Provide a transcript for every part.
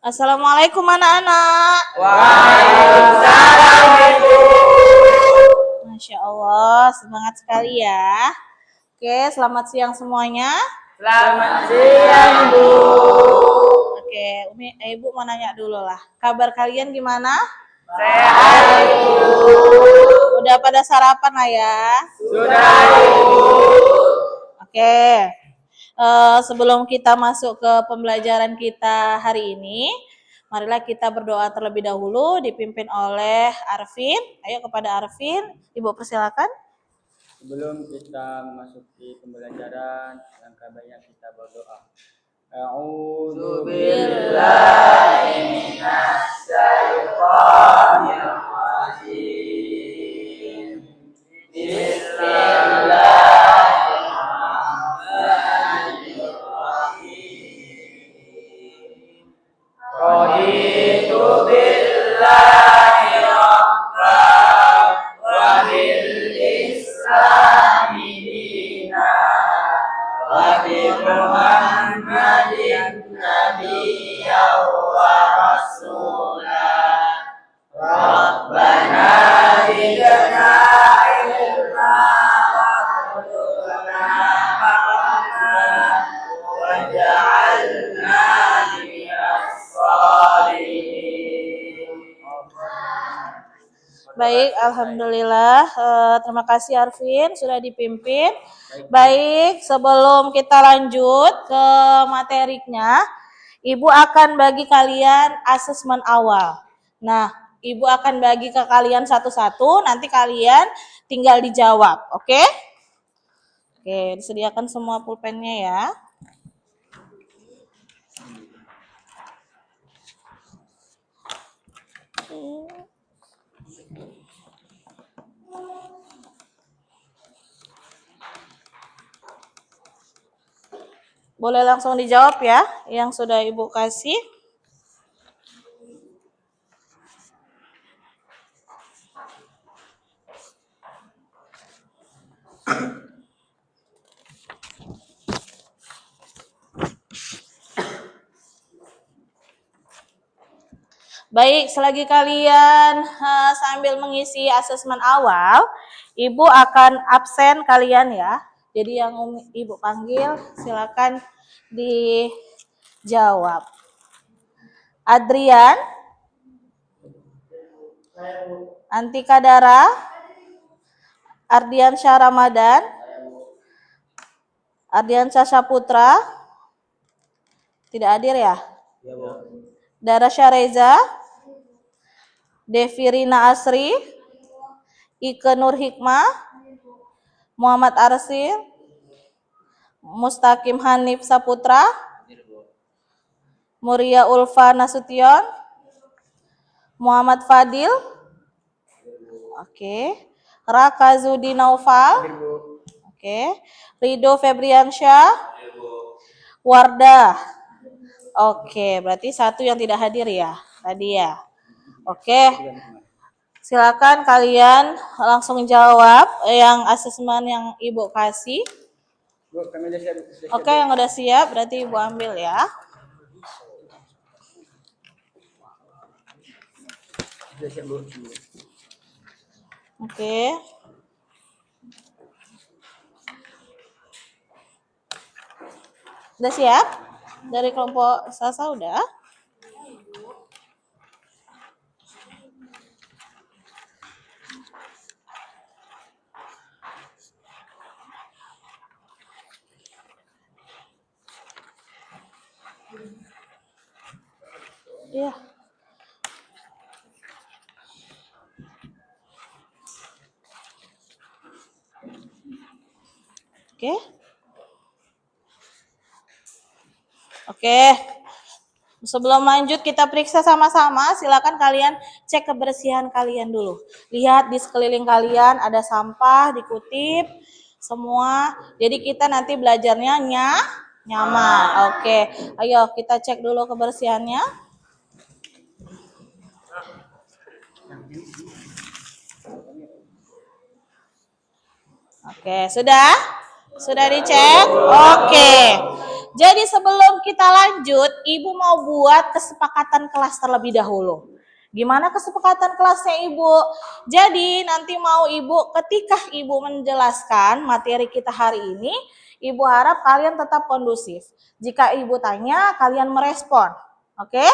Assalamualaikum anak-anak. Waalaikumsalam Ibu. Masya Allah, semangat sekali ya. Oke, selamat siang semuanya. Selamat siang Ibu. Oke, Ibu mau nanya dulu lah. Kabar kalian gimana? Sehat Ibu. Udah pada sarapan lah ya? Sudah Ibu. Oke. Sebelum kita masuk ke pembelajaran kita hari ini, marilah kita berdoa terlebih dahulu dipimpin oleh Arvin. Ayo kepada Arvin, Ibu persilakan. Sebelum kita memasuki pembelajaran, langkah baiknya kita berdoa. A'udzu billahi minasyaitonir rajim. Bismillahirrahmanirrahim. Raditu billahi rabban wa bil islami dinan wa bi Muhammadin nabiyyan wa rasulan. Rabbana zidna ilma warzuqna fahma waj'alna minas sholihin. Baik, alhamdulillah. Terima kasih Arvin sudah dipimpin. Baik, sebelum kita lanjut ke materinya, Ibu akan bagi kalian asesmen awal. Nah, Ibu akan bagi ke kalian satu-satu, nanti kalian tinggal dijawab, oke? Oke, disediakan semua pulpennya ya. Boleh langsung dijawab ya, yang sudah Ibu kasih. Baik, selagi kalian sambil mengisi asesmen awal, Ibu akan absen kalian ya. Jadi yang Ibu panggil silakan dijawab. Adrian, Antika Dara, Ardian Syah Ramadan, Ardian Syah Putra, tidak hadir ya? Dara Syareza, Devi Rina Asri, Ike Nur Hikmah, Muhammad Arsil, Mustaqim Hanif Saputra, Muria Ulfa Nasution, Muhammad Fadil, oke, Raka Zudi Naufal, oke, Rido Febriansyah, Wardah, oke, berarti satu yang tidak hadir ya tadi ya. Oke, silakan kalian langsung jawab yang asesmen yang Ibu kasih. Oke, yang udah siap berarti Ibu ambil ya. Oke. Udah siap? Dari kelompok Sasa udah? Iya. Oke. Oke. Sebelum lanjut kita periksa sama-sama, silakan kalian cek kebersihan kalian dulu. Lihat di sekeliling kalian ada sampah, dikutip semua. Jadi kita nanti belajarnya nyaman. Oke. Ayo kita cek dulu kebersihannya. Oke, sudah? Sudah dicek? Oke. Jadi sebelum kita lanjut, Ibu mau buat kesepakatan kelas terlebih dahulu. Gimana kesepakatan kelasnya Ibu? Jadi nanti mau Ibu, ketika Ibu menjelaskan materi kita hari ini, Ibu harap kalian tetap kondusif. Jika Ibu tanya, kalian merespon. Oke?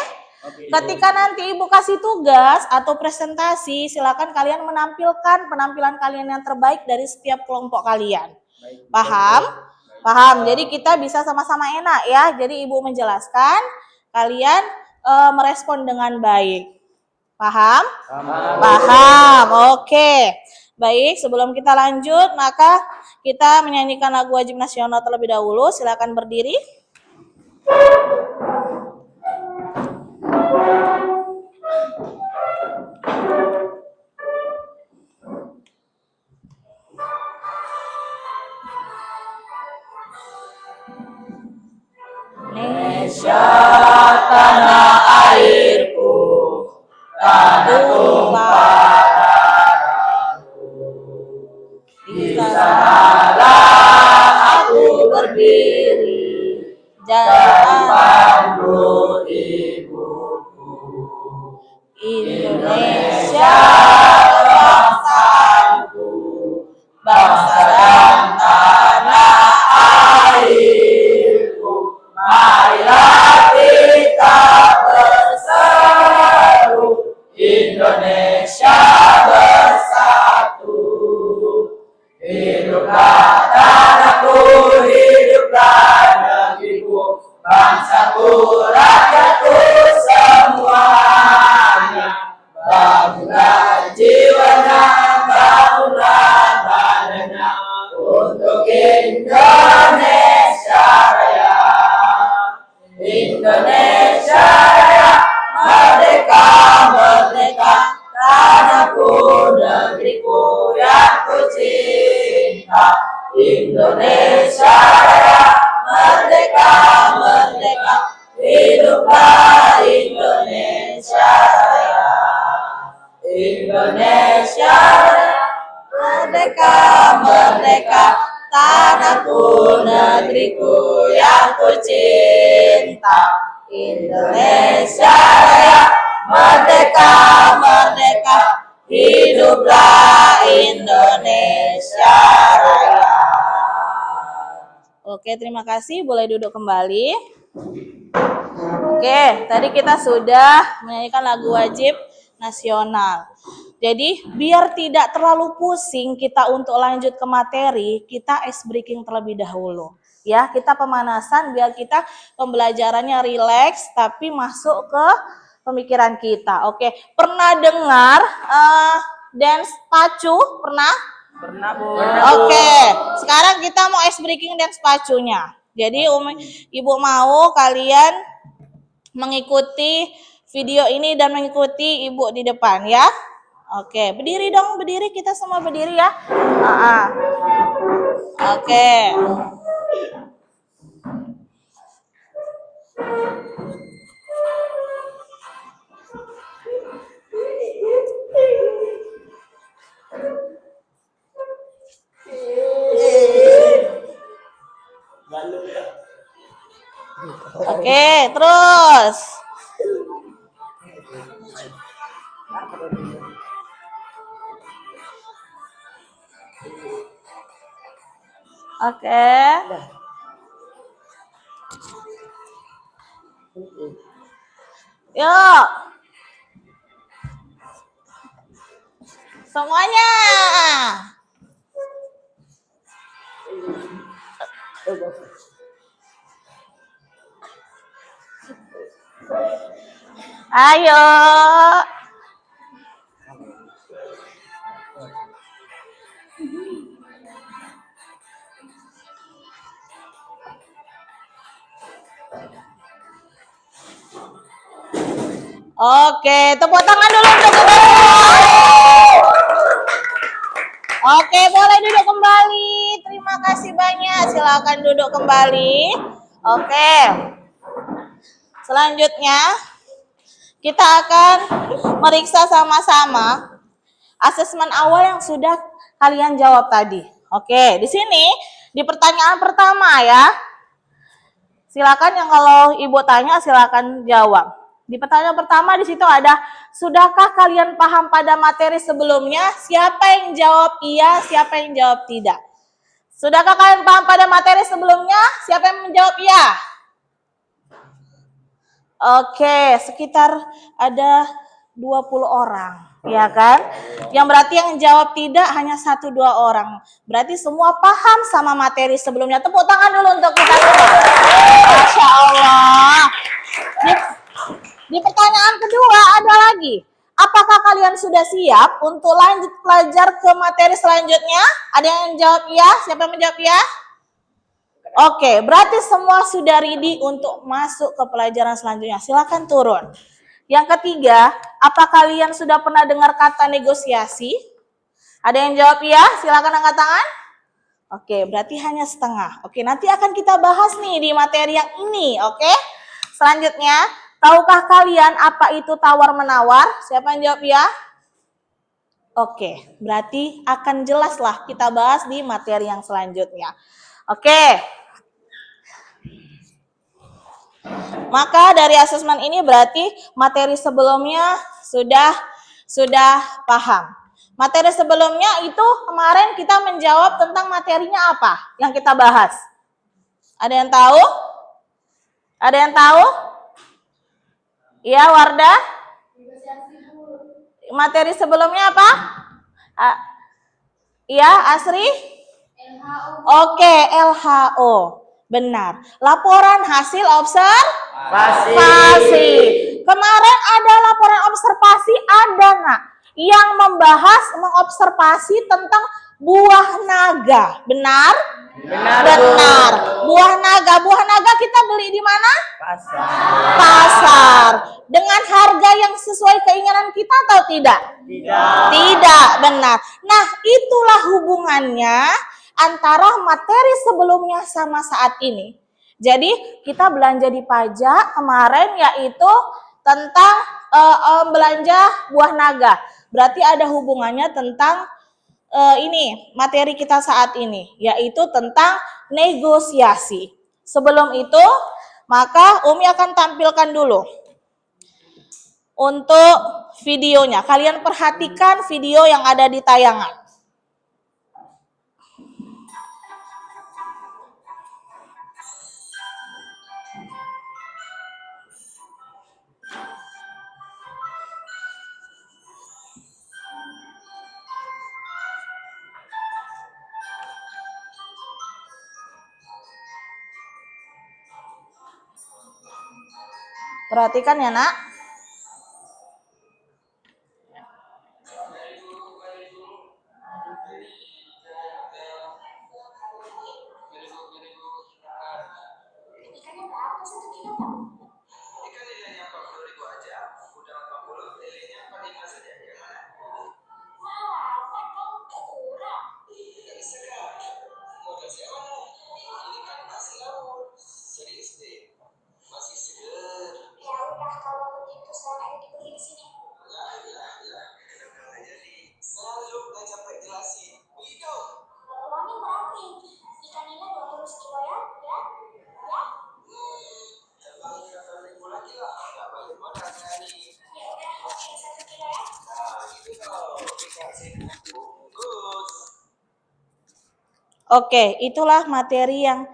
Ketika nanti Ibu kasih tugas atau presentasi, silakan kalian menampilkan penampilan kalian yang terbaik dari setiap kelompok kalian. Paham? Paham. Jadi kita bisa sama-sama enak ya. Jadi Ibu menjelaskan, kalian merespon dengan baik. Paham? Paham. Oke. Baik, sebelum kita lanjut, maka kita menyanyikan lagu wajib nasional terlebih dahulu. Silakan berdiri. Indonesia tanah airku, tanah tumpah darahku. Di sanalah aku berdiri, jadi pandu ibuku. Indonesia bangsaku, bangsa dan tanah airku. Marilah kita berseru, Indonesia bersatu. Hiduplah tanahku, hiduplah negeriku, bangsaku, rakyatku semuanya. Bangunlah jiwanya, bangunlah badannya, untuk Indonesia Raya. Indonesia Raya, merdeka, merdeka, tanahku, negeriku yang ku cinta. Indonesia Raya, merdeka, merdeka, hiduplah Indonesia Raya. Indonesia Raya, merdeka, merdeka, tanahku, negeriku yang ku cinta. Indonesia Raya, merdeka, merdeka, hiduplah Indonesia Raya. Oke, terima kasih. Boleh duduk kembali. Oke, tadi kita sudah menyanyikan lagu wajib nasional. Jadi, biar tidak terlalu pusing kita untuk lanjut ke materi, kita ice breaking terlebih dahulu. Ya, kita pemanasan biar kita pembelajarannya rileks tapi masuk ke pemikiran kita. Oke, pernah dengar dance pacu? Pernah? Pernah, Bu. Oke, sekarang kita mau ice breaking dance pacunya. Jadi Ibu mau kalian mengikuti video ini dan mengikuti Ibu di depan ya. Oke, berdiri dong, berdiri, kita semua berdiri ya. Oke. Oke, terus. Oke. Yuk. Semuanya. Ayo. Oke, tepuk tangan dulu untuk kita semua. Oke, boleh duduk kembali. Terima kasih banyak. Silakan duduk kembali. Oke. Selanjutnya, kita akan meriksa sama-sama asesmen awal yang sudah kalian jawab tadi. Oke, di sini di pertanyaan pertama ya. Silakan yang kalau Ibu tanya silakan jawab. Di pertanyaan pertama di situ ada, sudahkah kalian paham pada materi sebelumnya? Siapa yang jawab iya, siapa yang jawab tidak? Sudahkah kalian paham pada materi sebelumnya? Siapa yang menjawab iya? Oke, sekitar ada 20 orang, ya kan? Yang berarti yang jawab tidak hanya 1-2 orang. Berarti semua paham sama materi sebelumnya. Tepuk tangan dulu untuk kita semua. Masya Allah. Di pertanyaan kedua ada lagi. Apakah kalian sudah siap untuk lanjut belajar ke materi selanjutnya? Ada yang jawab iya? Siapa yang menjawab iya? Oke, berarti semua sudah ready untuk masuk ke pelajaran selanjutnya. Silakan turun. Yang ketiga, apa kalian sudah pernah dengar kata negosiasi? Ada yang jawab iya? Silakan angkat tangan. Oke, berarti hanya setengah. Oke, nanti akan kita bahas nih di materi yang ini, oke? Selanjutnya, tahukah kalian apa itu tawar-menawar? Siapa yang jawab iya? Oke, berarti akan jelaslah kita bahas di materi yang selanjutnya. Oke. Maka dari asesmen ini berarti materi sebelumnya sudah paham. Materi sebelumnya itu kemarin kita menjawab tentang materinya apa yang kita bahas. Ada yang tahu? Ada yang tahu? Iya, Wardah? Materi sebelumnya apa? Iya, Asri? Oke, LHO. Benar. Laporan hasil observasi. Kemarin ada laporan observasi, ada nggak yang membahas mengobservasi tentang buah naga? Benar? Benar. Buah naga kita beli di mana? Pasar. Dengan harga yang sesuai keinginan kita atau tidak? Tidak, benar. Nah, itulah hubungannya antara materi sebelumnya sama saat ini. Jadi kita belanja di pajak kemarin yaitu tentang belanja buah naga. Berarti ada hubungannya tentang ini materi kita saat ini, yaitu tentang negosiasi. Sebelum itu, maka Umi akan tampilkan dulu untuk videonya. Kalian perhatikan video yang ada di tayangan. Perhatikan ya, Nak. Oke, itulah materi yang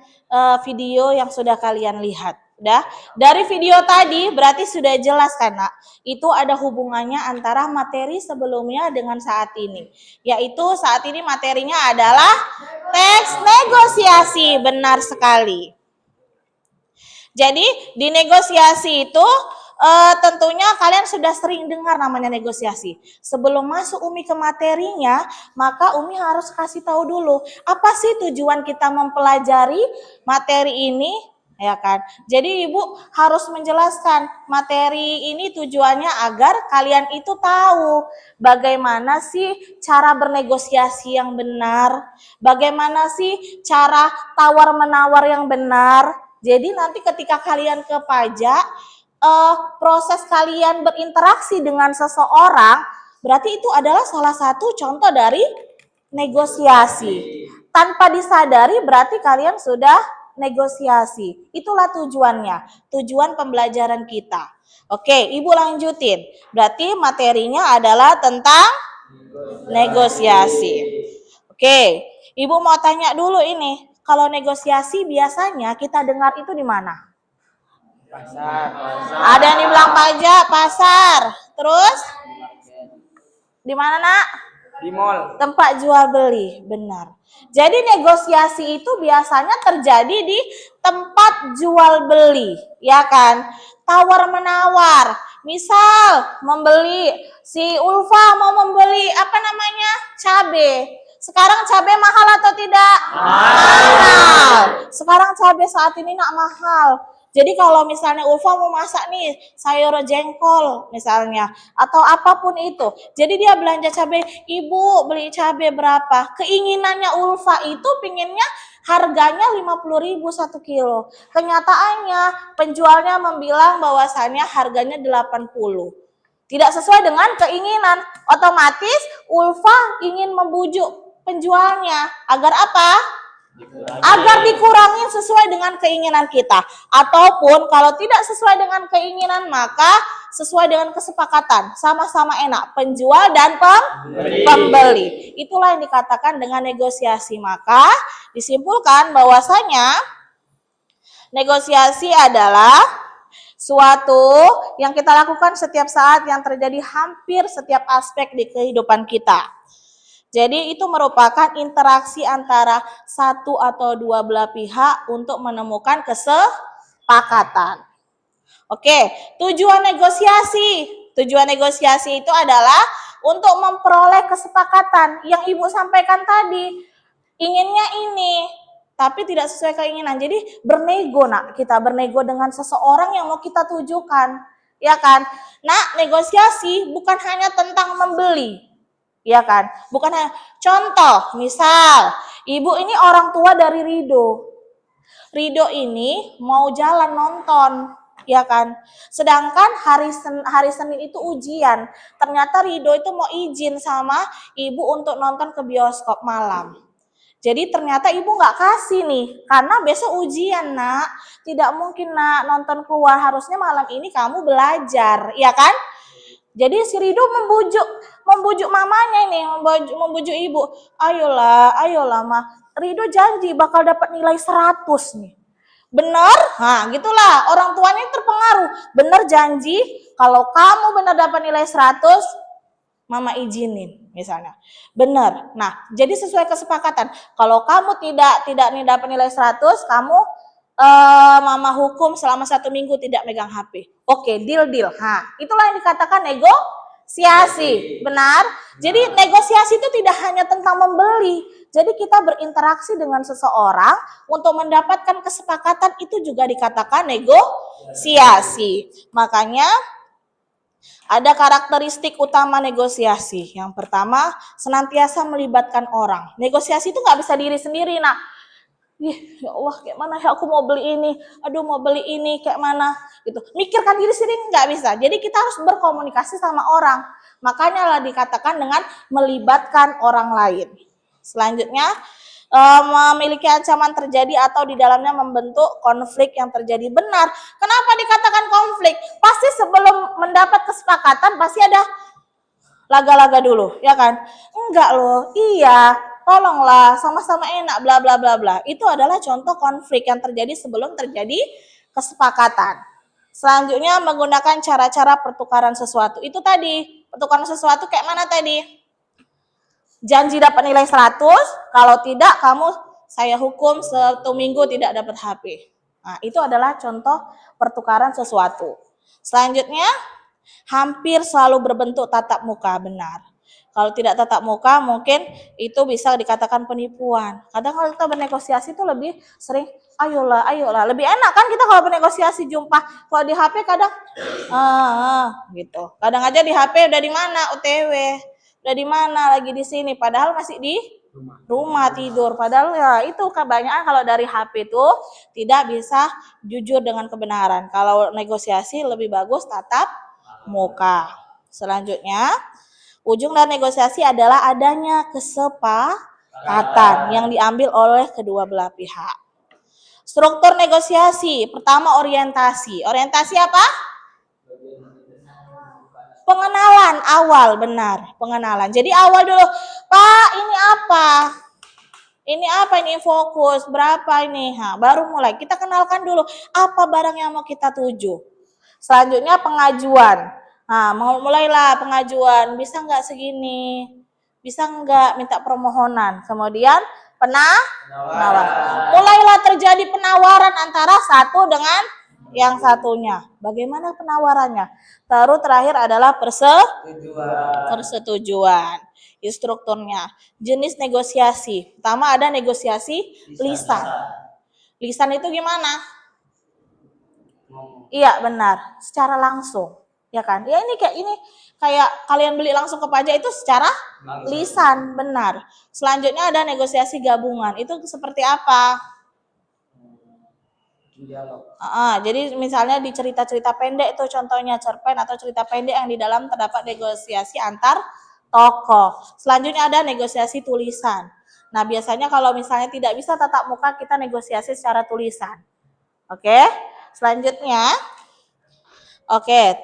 video yang sudah kalian lihat. Udah? Dari video tadi berarti sudah jelas kan, Nak? Itu ada hubungannya antara materi sebelumnya dengan saat ini. Yaitu saat ini materinya adalah teks negosiasi. Benar sekali. Jadi di negosiasi itu tentunya kalian sudah sering dengar namanya negosiasi. Sebelum masuk Umi ke materinya, maka Umi harus kasih tahu dulu apa sih tujuan kita mempelajari materi ini, ya kan? Jadi Ibu harus menjelaskan materi ini tujuannya agar kalian itu tahu bagaimana sih cara bernegosiasi yang benar, bagaimana sih cara tawar-menawar yang benar. Jadi nanti ketika kalian ke pajak, proses kalian berinteraksi dengan seseorang, berarti itu adalah salah satu contoh dari negosiasi. Tanpa disadari berarti kalian sudah negosiasi. Itulah tujuannya, tujuan pembelajaran kita. Oke, Ibu lanjutin. Berarti materinya adalah tentang negosiasi. Oke, Ibu mau tanya dulu ini. Kalau negosiasi biasanya kita dengar itu di mana? Pasar. Ada yang dibilang pajak, pasar. Terus? Di mana, Nak? Di mall. Tempat jual beli, benar. Jadi negosiasi itu biasanya terjadi di tempat jual beli, ya kan? Tawar menawar. Misal membeli, si Ulfa mau membeli apa namanya? Cabe. Sekarang cabe mahal atau tidak? Mahal. Sekarang cabe saat ini nak mahal. Jadi kalau misalnya Ulfa mau masak nih sayur jengkol misalnya atau apapun itu. Jadi dia belanja cabai, Ibu beli cabai berapa? Keinginannya Ulfa itu pinginnya harganya 50.000 1 kilo. Kenyataannya penjualnya membilang bahwasannya harganya 80. Tidak sesuai dengan keinginan. Otomatis Ulfa ingin membujuk penjualnya agar apa? Agar dikurangi sesuai dengan keinginan kita. Ataupun kalau tidak sesuai dengan keinginan maka sesuai dengan kesepakatan. Sama-sama enak, penjual dan pembeli. Itulah yang dikatakan dengan negosiasi. Maka disimpulkan bahwasanya negosiasi adalah suatu yang kita lakukan setiap saat yang terjadi hampir setiap aspek di kehidupan kita. Jadi itu merupakan interaksi antara satu atau dua belah pihak untuk menemukan kesepakatan. Oke, tujuan negosiasi. Tujuan negosiasi itu adalah untuk memperoleh kesepakatan yang Ibu sampaikan tadi. Inginnya ini, tapi tidak sesuai keinginan. Jadi bernego, Nak. Kita bernego dengan seseorang yang mau kita tujukan. Ya kan? Nah, negosiasi bukan hanya tentang membeli. Ya kan? Bukan hanya contoh, misal Ibu ini orang tua dari Rido. Rido ini mau jalan nonton, ya kan? Sedangkan hari Senin itu ujian. Ternyata Rido itu mau izin sama Ibu untuk nonton ke bioskop malam. Jadi ternyata Ibu nggak kasih nih, karena besok ujian, Nak. Tidak mungkin, Nak, nonton keluar. Harusnya malam ini kamu belajar, ya kan? Jadi si Rido membujuk mamanya ini, membujuk Ibu. Ayolah Ma. Rido janji bakal dapat nilai 100 nih. Benar? Nah, gitulah. Orang tuanya terpengaruh. Benar janji, kalau kamu benar dapat nilai 100, Mama izinin misalnya. Benar. Nah, jadi sesuai kesepakatan. Kalau kamu tidak nih dapat nilai 100, kamu Mama hukum selama 1 minggu tidak megang HP. Oke, deal. Nah, itulah yang dikatakan negosiasi. Benar? Jadi negosiasi itu tidak hanya tentang membeli. Jadi kita berinteraksi dengan seseorang untuk mendapatkan kesepakatan, itu juga dikatakan negosiasi. Makanya ada karakteristik utama negosiasi. Yang pertama, senantiasa melibatkan orang. Negosiasi itu nggak bisa diri sendiri, nah. Ya Allah, kayak mana ya aku mau beli ini, aduh mau beli ini, kayak mana gitu. Mikirkan diri sendiri nggak bisa. Jadi kita harus berkomunikasi sama orang. Makanya lah dikatakan dengan melibatkan orang lain. Selanjutnya, memiliki ancaman terjadi atau di dalamnya membentuk konflik yang terjadi. Benar. Kenapa dikatakan konflik? Pasti sebelum mendapat kesepakatan pasti ada laga-laga dulu, ya kan? Enggak loh, iya. Tolonglah, sama-sama enak, bla bla bla bla. Itu adalah contoh konflik yang terjadi sebelum terjadi kesepakatan. Selanjutnya menggunakan cara-cara pertukaran sesuatu. Itu tadi, pertukaran sesuatu kayak mana tadi? Janji dapat nilai 100, kalau tidak kamu saya hukum 1 minggu tidak dapat HP. Nah, itu adalah contoh pertukaran sesuatu. Selanjutnya, hampir selalu berbentuk tatap muka, benar. Kalau tidak tatap muka mungkin itu bisa dikatakan penipuan. Kadang kalau kita bernegosiasi itu lebih sering ayolah. Lebih enak kan kita kalau bernegosiasi jumpa. Kalau di HP kadang gitu. Kadang aja di HP udah di mana OTW. Udah di mana lagi di sini padahal masih di rumah tidur. Padahal ya itu kebanyakan kalau dari HP itu tidak bisa jujur dengan kebenaran. Kalau negosiasi lebih bagus tatap muka. Selanjutnya, ujung dari negosiasi adalah adanya kesepakatan yang diambil oleh kedua belah pihak. Struktur negosiasi. Pertama orientasi. Orientasi apa? Pengenalan awal, benar. Pengenalan. Jadi awal dulu, Pak, ini apa? Ini apa ini fokus? Berapa ini? Baru mulai. Kita kenalkan dulu apa barang yang mau kita tuju. Selanjutnya pengajuan. Mulailah pengajuan. Bisa nggak segini? Bisa nggak minta permohonan? Kemudian penawaran. Mulailah terjadi penawaran antara satu dengan yang satunya. Bagaimana penawarannya? Terus terakhir adalah persetujuan. Strukturnya. Jenis negosiasi. Pertama ada negosiasi lisan. Lisan itu gimana? Iya benar, secara langsung. Ya kan? Ya ini kayak kalian beli langsung ke pajak itu secara lisan, benar. Selanjutnya ada negosiasi gabungan. Itu seperti apa? Jadi misalnya di cerita-cerita pendek itu contohnya cerpen atau cerita pendek yang di dalam terdapat negosiasi antar tokoh. Selanjutnya ada negosiasi tulisan. Nah biasanya kalau misalnya tidak bisa tatap muka kita negosiasi secara tulisan. Oke, selanjutnya. Oke,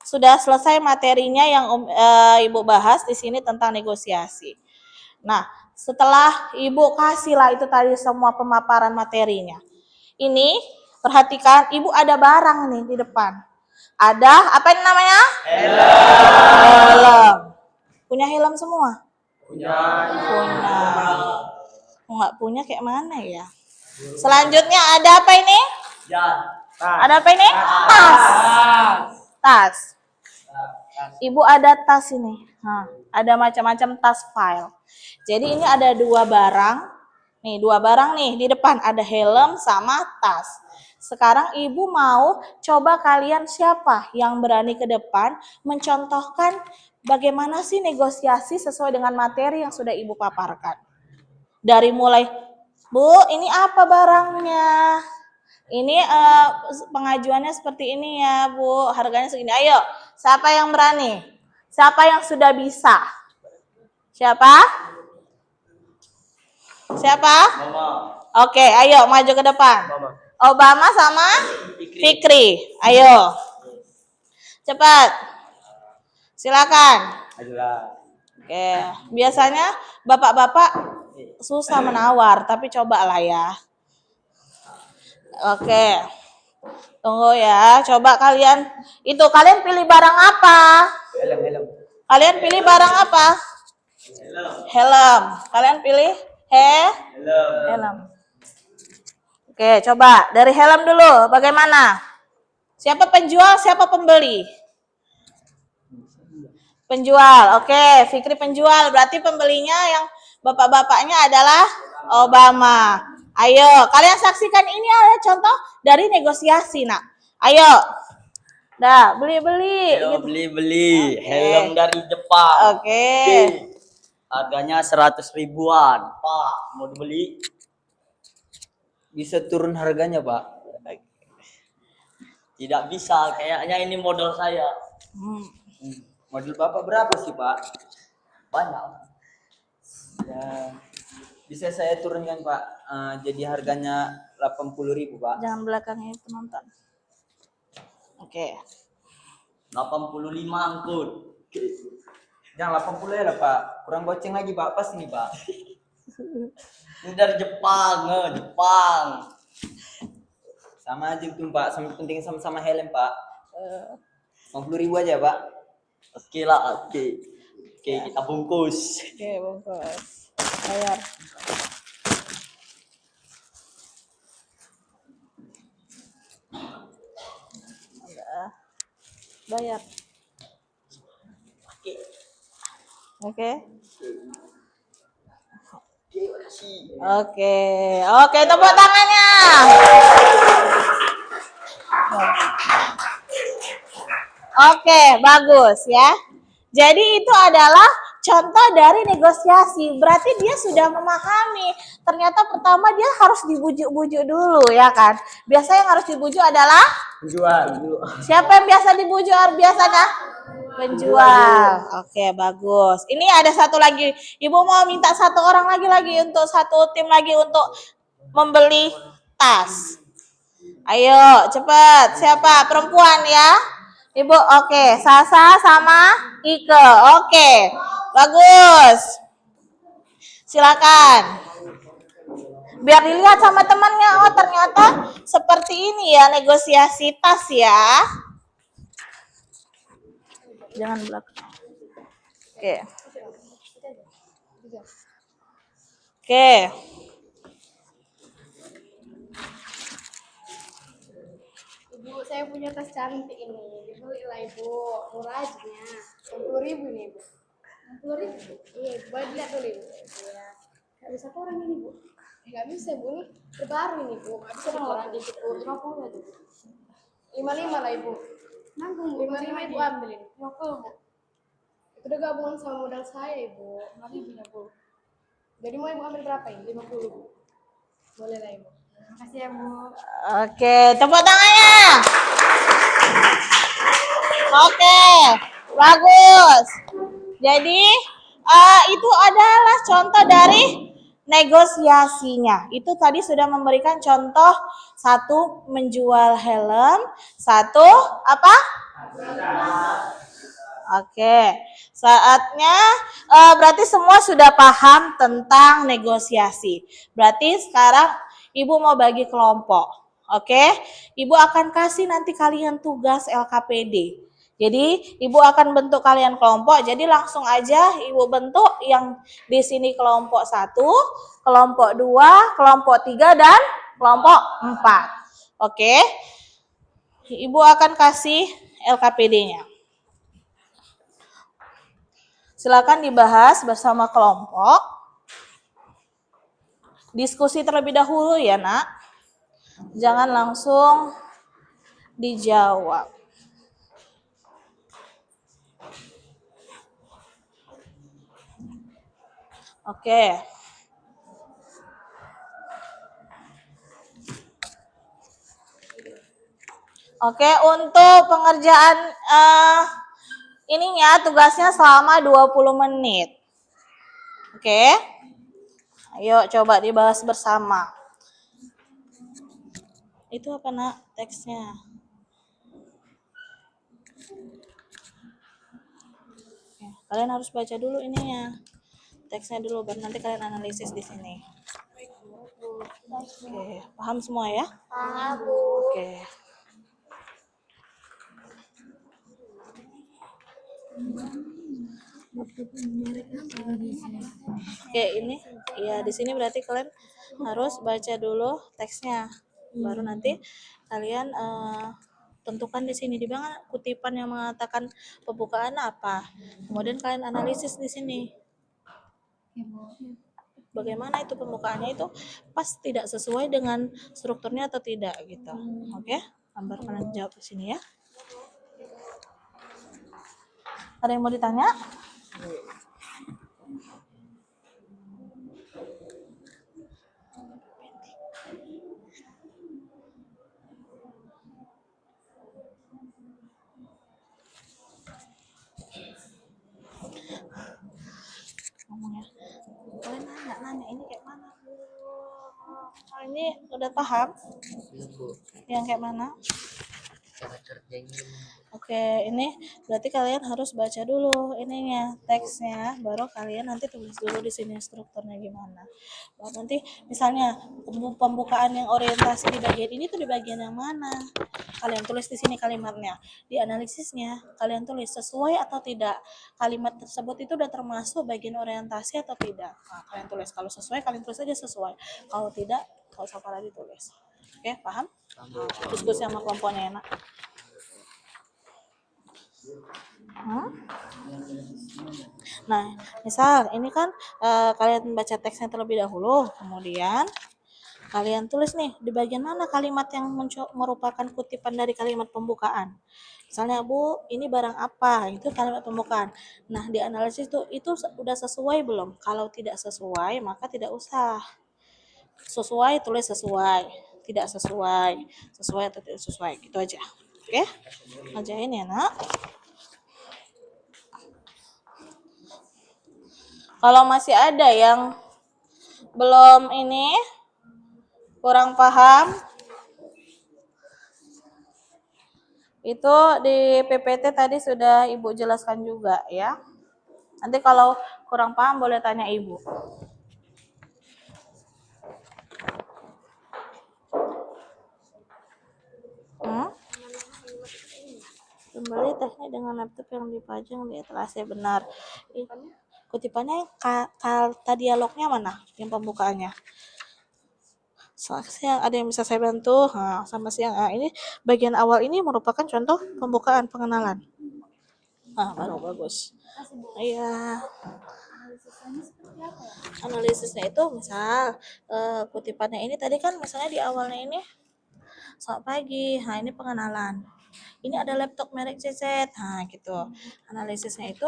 sudah selesai materinya yang Ibu bahas di sini tentang negosiasi. Nah setelah Ibu kasihlah itu tadi semua pemaparan materinya. Ini perhatikan, Ibu ada barang nih di depan. Ada apa ini namanya? Helm. Punya helm semua? Punya. Nggak punya kayak mana ya? Selanjutnya ada apa ini? Ada apa ini? Tas. Ibu ada tas ini. Ada macam-macam tas file. Jadi ini ada dua barang. Nih, dua barang nih di depan, ada helm sama tas. Sekarang Ibu mau coba kalian siapa yang berani ke depan mencontohkan bagaimana sih negosiasi sesuai dengan materi yang sudah Ibu paparkan. Dari mulai, Bu, ini apa barangnya? Ini pengajuannya seperti ini ya, Bu. Harganya segini. Ayo, siapa yang berani? Siapa yang sudah bisa? Siapa? Siapa? Mama. Oke, ayo maju ke depan. Mama. Obama sama Fikri. Ayo. Cepat. Silakan. Ayolah. Oke, biasanya bapak-bapak susah menawar, tapi cobalah ya. Oke. Tunggu ya, coba kalian pilih barang apa? Helm. Kalian pilih barang apa? Helm. Kalian pilih helm. Oke, coba dari helm dulu. Bagaimana? Siapa penjual, siapa pembeli? Penjual. Oke, Fikri penjual. Berarti pembelinya yang bapak-bapaknya adalah Obama. Ayo, kalian saksikan ini ada contoh dari negosiasi, Nak. Ayo. Dah, beli-beli. Ayo Gitu. beli-beli. Oke. Helm dari Jepang. Oke. Harganya 100 ribuan. Pak, mau dibeli? Bisa turun harganya, Pak? Tidak bisa, kayaknya ini modal saya. Model Bapak berapa sih, Pak? Banyak. Ya, bisa saya turunkan, Pak. Jadi harganya 80.000, Pak. Jangan belakangnya penonton. Oke. 85 angkut. Jangan 80 ya lah, Pak. Kurang goceng lagi, Pak. Pas ini, Pak. Ini dari Jepang, Jepang. Sama aja itu, Pak. Sama penting sama-sama helm, Pak. 50.000 aja, Pak. Oke lah, oke. Oke, kita bungkus. Oke, bungkus. Bayar. Bayar. Oke. Oke, tepuk tangannya. Oke, bagus ya. Jadi itu adalah contoh dari negosiasi. Berarti dia sudah memahami. Ternyata pertama dia harus dibujuk-bujuk dulu ya kan. Biasanya yang harus dibujuk adalah Penjual. siapa yang biasa dibujuk biasanya? Penjual. Oke, bagus. Ini ada satu lagi. Ibu mau minta satu orang lagi untuk satu tim lagi untuk membeli negosiasitas. Ayo, cepat. Siapa? Perempuan ya? Ibu, oke. Sasa sama Ike. Oke, bagus. Silakan. Biar dilihat sama temannya, oh ternyata seperti ini ya negosiasi tas ya. Jangan belakang. Oke. Oke. Ibu, saya punya tas cantik ini. Dibelilah ibu, murah aja. 60.000 nih ibu. 60.000? Iya, ibu, boleh lihat dulu ibu. Iya. Gak bisa kurang ini ibu. Gak bisa ibu, ini terbaru ini ibu. Gak bisa kurang dikit ibu. 50 aja. 55 lah ibu. Nanggung 55 ibu ambil ini. 50 bu. Itu udah gabungan sama modal saya ibu. 5.000 ya bu. Jadi mau ibu ambil berapa ini? 50 bu. Boleh lah ibu. Makasih ya bu. Oke, tepuk tangannya. Oke, bagus. Jadi itu adalah contoh dari negosiasinya. Itu tadi sudah memberikan contoh, satu menjual helm, satu apa? Oke, saatnya berarti semua sudah paham tentang negosiasi. Berarti sekarang Ibu mau bagi kelompok. Oke, Ibu akan kasih nanti kalian tugas LKPD. Jadi Ibu akan bentuk kalian kelompok. Jadi langsung aja Ibu bentuk yang di sini kelompok 1, kelompok 2, kelompok 3 dan kelompok 4. Oke. Ibu akan kasih LKPD-nya. Silakan dibahas bersama kelompok. Diskusi terlebih dahulu ya, Nak. Jangan langsung dijawab. Oke. Oke, untuk pengerjaan ininya tugasnya selama 20 menit. Oke. Ayo coba dibahas bersama. Itu apa, Nak? Teksnya. Oke, kalian harus baca dulu ininya. Teksnya dulu baru nanti kalian analisis di sini. Oke, paham semua ya? Paham bu. Oke. Oke, ini ya di sini berarti kalian harus baca dulu teksnya. Baru nanti kalian tentukan di sini di mana kutipan yang mengatakan pembukaan apa. Kemudian kalian analisis di sini. Bagaimana itu pembukaannya itu pas tidak sesuai dengan strukturnya atau tidak gitu. Oke? Gambar kalian jawab di sini ya. Ada yang mau ditanya? Ngomong ya. Kalian nanya ini kayak mana? Oh, ini udah paham? Yang kayak mana? Oke, ini berarti kalian harus baca dulu ininya, teksnya, baru kalian nanti tulis dulu di sini strukturnya gimana. Baru nanti misalnya pembukaan yang orientasi di bagian ini tuh di bagian yang mana? Kalian tulis di sini kalimatnya. Di analisisnya kalian tulis sesuai atau tidak. Kalimat tersebut itu udah termasuk bagian orientasi atau tidak. Nah, kalian tulis kalau sesuai kalian tulis aja sesuai. Kalau tidak, enggak usah pada ditulis. Oke, paham? Diskusi sama kelompoknya enak. Nah, misal ini kan kalian baca teksnya terlebih dahulu, kemudian kalian tulis nih di bagian mana kalimat yang merupakan kutipan dari kalimat pembukaan. Misalnya, Bu, ini barang apa? Itu kalimat pembukaan. Nah, di analisis itu udah sesuai belum? Kalau tidak sesuai, maka tidak usah. Sesuai, tulis sesuai. Tidak sesuai. Sesuai atau tidak sesuai. Gitu aja. Oke? Ajain ya, Nak. Kalau masih ada yang belum ini, kurang paham, itu di PPT tadi sudah Ibu jelaskan juga ya. Nanti kalau kurang paham boleh tanya Ibu. Kembali teknik dengan laptop yang dipajang di etalase benar. Kutipannya kata dialognya mana? Yang pembukaannya. Selamat siang, ada yang bisa saya bantu? Nah, sama siang. Ini bagian awal ini merupakan contoh pembukaan pengenalan. Baru bagus. Iya. Analisisnya itu misal kutipannya ini tadi kan misalnya di awalnya ini selamat pagi. Nah, ini pengenalan. Ini ada laptop merek CZ. Nah, gitu. Analisisnya itu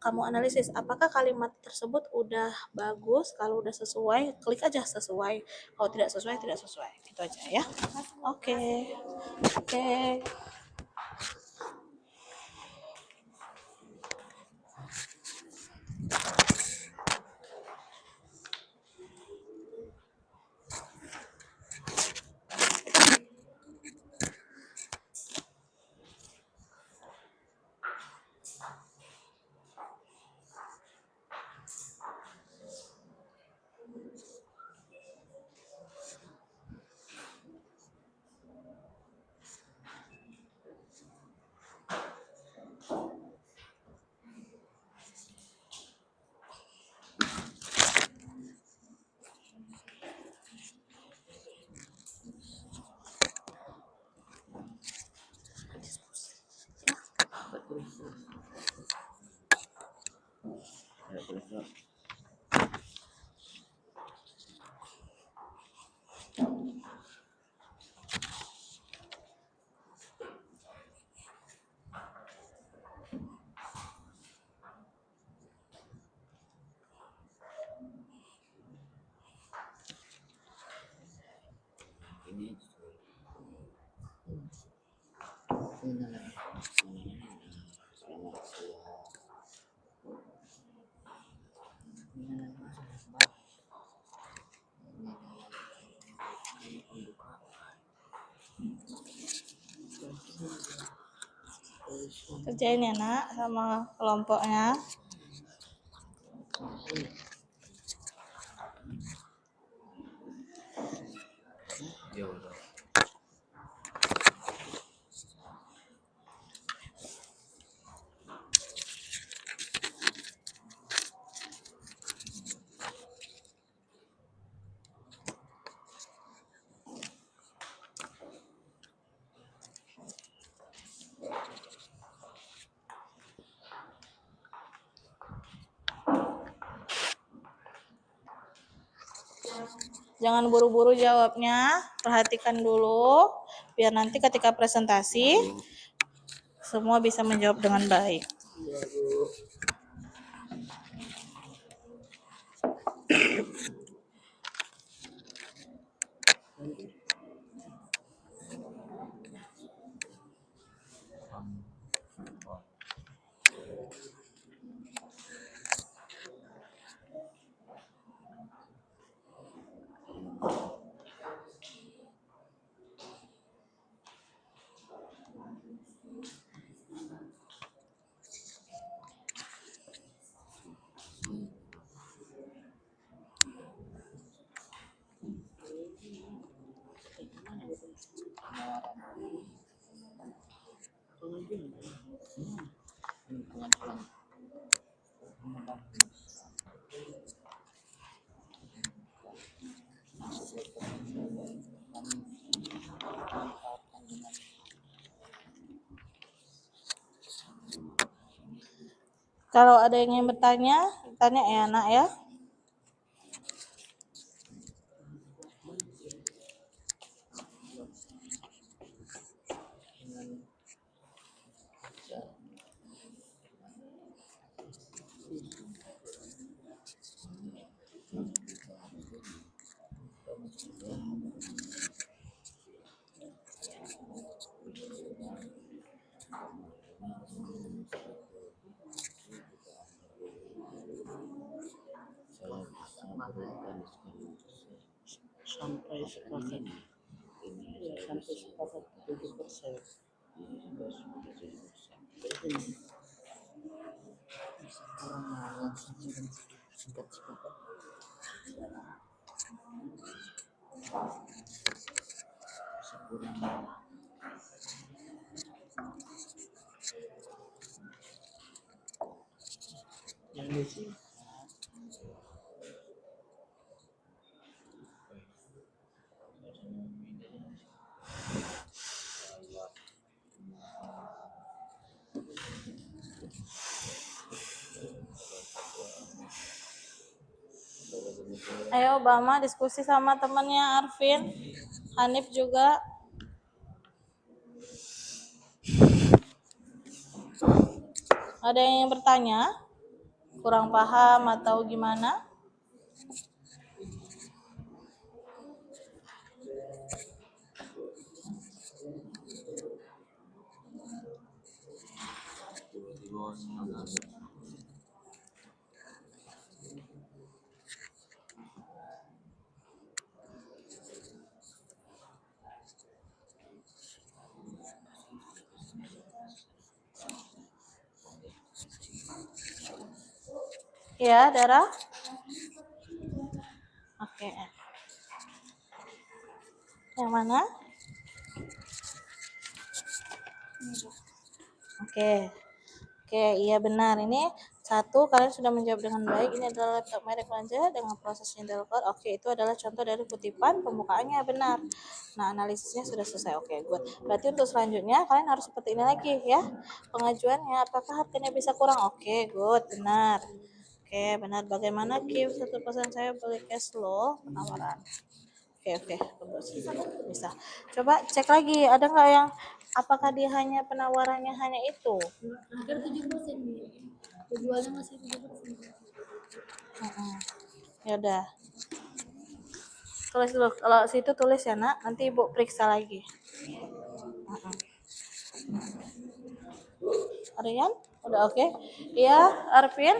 kamu analisis apakah kalimat tersebut udah bagus, kalau udah sesuai, klik aja sesuai. Kalau tidak sesuai, tidak sesuai. Gitu aja ya. Oke. Oke. Kerjain ya nak sama kelompoknya. Jangan buru-buru jawabnya, perhatikan dulu biar nanti ketika presentasi semua bisa menjawab dengan baik. Kalau ada yang ingin bertanya, tanya ya nak ya. sampai sepakat 7%. Kurang langsung singkat sepakat. Yang di sini Ayo Obama diskusi sama temannya Arvin, Hanif juga. Ada yang bertanya? Kurang paham atau gimana? Ya, Dara? Oke. Yang mana? Oke. Oke, iya benar. Ini satu, kalian sudah menjawab dengan baik. Ini adalah laptop merek Manja dengan proses Intel Core. Oke, itu adalah contoh dari kutipan. Pembukaannya benar. Nah, analisisnya sudah selesai. Oke, good. Berarti untuk selanjutnya, kalian harus seperti ini lagi ya. Pengajuannya, apakah harganya bisa kurang? Oke, good. Benar. Oke, benar. Bagaimana Q 1% saya beli cash flow penawaran? Oke, bagus. Bisa. Coba cek lagi, ada nggak yang apakah dia hanya penawarannya hanya itu? Hampir 7% nih. Penjualnya masih 7%. Ya udah. Tulis dulu. Kalau situ tulis ya nak, nanti ibu periksa lagi. Aryan, udah oke? Iya, Arvin.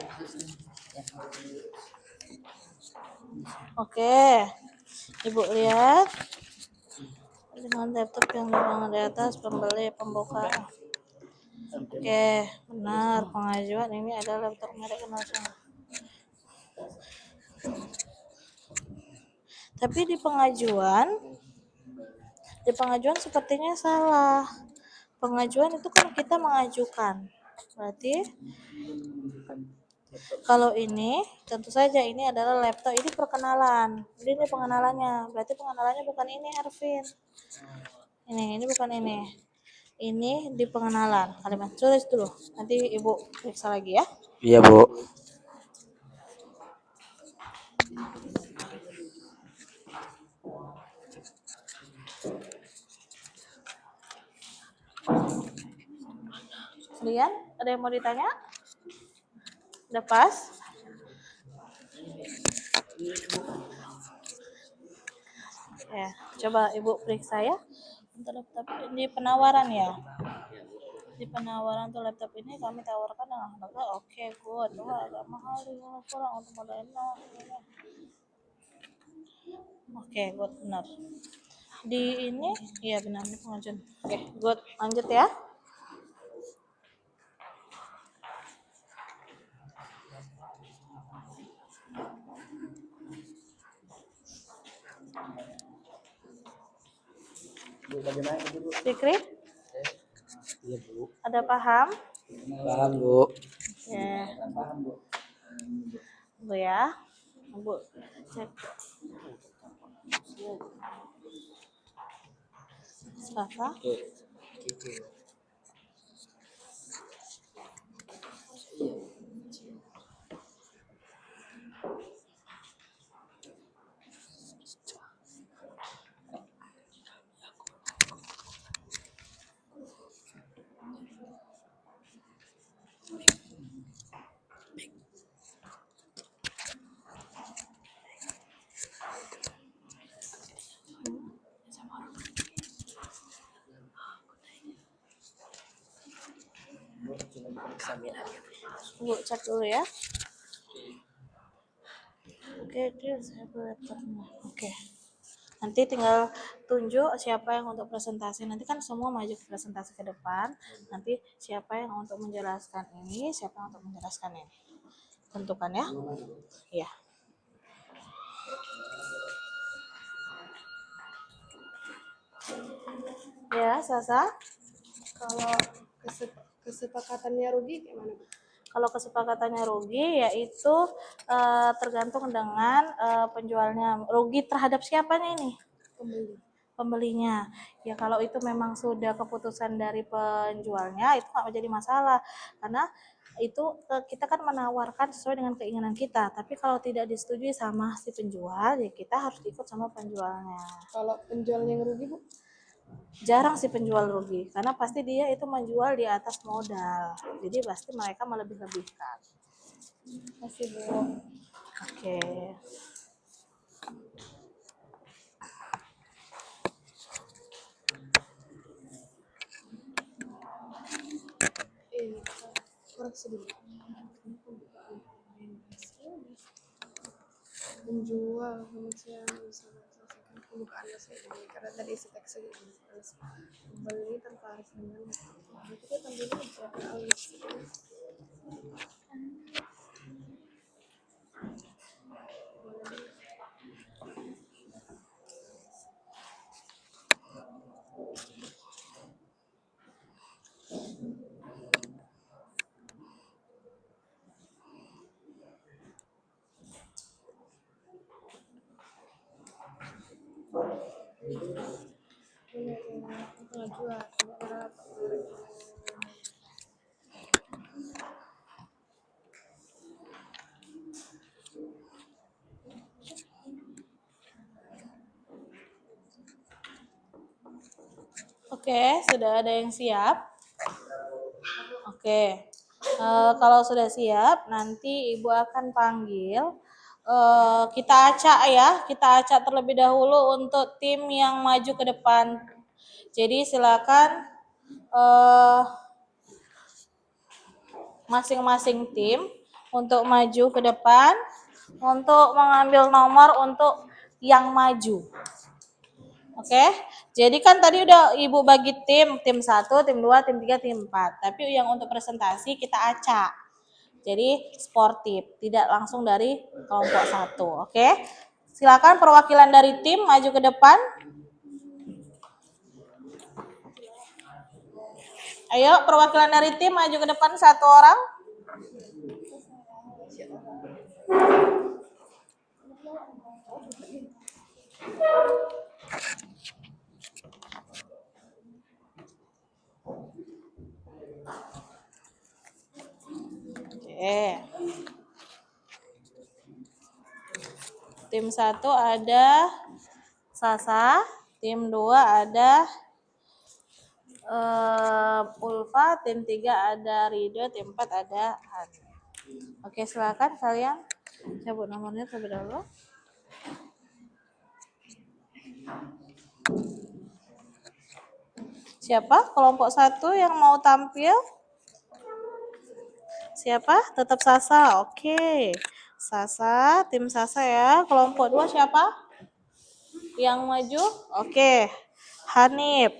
Oke. Ibu lihat dengan laptop yang di ruangan di atas pembeli pembuka. Oke, benar. Pengajuan ini adalah laptop merek nasional. Tapi di pengajuan sepertinya salah. Pengajuan itu kan kita mengajukan. Berarti kalau ini tentu saja ini adalah laptop, ini perkenalan. Jadi ini pengenalannya. Berarti pengenalannya bukan ini Arvin. Ini bukan ini. Ini di pengenalan. Kalimat tulis dulu. Nanti ibu periksa lagi ya. iya Bu. Kemudian ada yang mau ditanya? Udah pas? Ya, coba ibu periksa ya. Untuk laptop di penawaran ya. Di penawaran untuk laptop ini kami tawarkan dengan harga oke, good. Wah, agak mahal nih, kurang untuk modelnya. Oke, good, benar. Di ini, iya benar ini pengajuan. Oke, good. Lanjut ya. Bu, bagaimana Bu? Fikri, Iya Bu. ada paham? Paham Bu. Ya, Paham Bu. Bu ya. Bu, cek. Siapa? Oke. Bu, cek dulu ya. Oke, dia saya beli laptopnya. Oke. Nanti tinggal tunjuk siapa yang untuk presentasi. Nanti kan semua maju ke presentasi ke depan. Nanti siapa yang untuk menjelaskan ini, siapa yang untuk menjelaskan ini. Tentukan ya. Iya. Ya, Sasa. Kalau kesepakatannya rugi gimana, Bu? Kalau kesepakatannya rugi, yaitu tergantung dengan penjualnya. Rugi terhadap siapanya ini? Pembeli. Pembelinya. Ya kalau itu memang sudah keputusan dari penjualnya, itu nggak menjadi masalah. Karena itu kita kan menawarkan sesuai dengan keinginan kita. Tapi kalau tidak disetujui sama si penjual, ya kita harus ikut sama penjualnya. Kalau penjualnya yang rugi, Bu? Jarang sih penjual rugi, karena pasti dia itu menjual di atas modal. Jadi pasti mereka melebih-lebihkan. Masih, Bu. Oke. Koreksi dulu. Penjual yang bisa selesaikan pembukaan saya ini karena tadi isi teksnya pembeli tertarik dengan itu kan tentunya bisa alis. Pengajuan Oke, sudah ada yang siap? Oke. Kalau sudah siap, nanti Ibu akan panggil. Kita acak ya, kita acak terlebih dahulu untuk tim yang maju ke depan. Jadi silakan masing-masing tim untuk maju ke depan untuk mengambil nomor untuk yang maju. Oke, jadi kan tadi udah Ibu bagi tim 1, tim 2, tim 3, tim 4. Tapi yang untuk presentasi kita acak. Jadi sportif, tidak langsung dari kelompok 1. Oke, silakan perwakilan dari tim maju ke depan. Ayo, perwakilan dari tim maju ke depan 1 orang. Oke. Tim 1 ada Sasa, tim 2 ada Ulfa, tim 3 ada Rido, tim 4 ada Hani. Oke, silakan kalian cabut nomornya terlebih dahulu. Siapa kelompok 1 yang mau tampil? Siapa? Tetap Sasa. Oke. Sasa, tim Sasa ya. Kelompok 2 siapa? Yang maju? Oke. Hanif.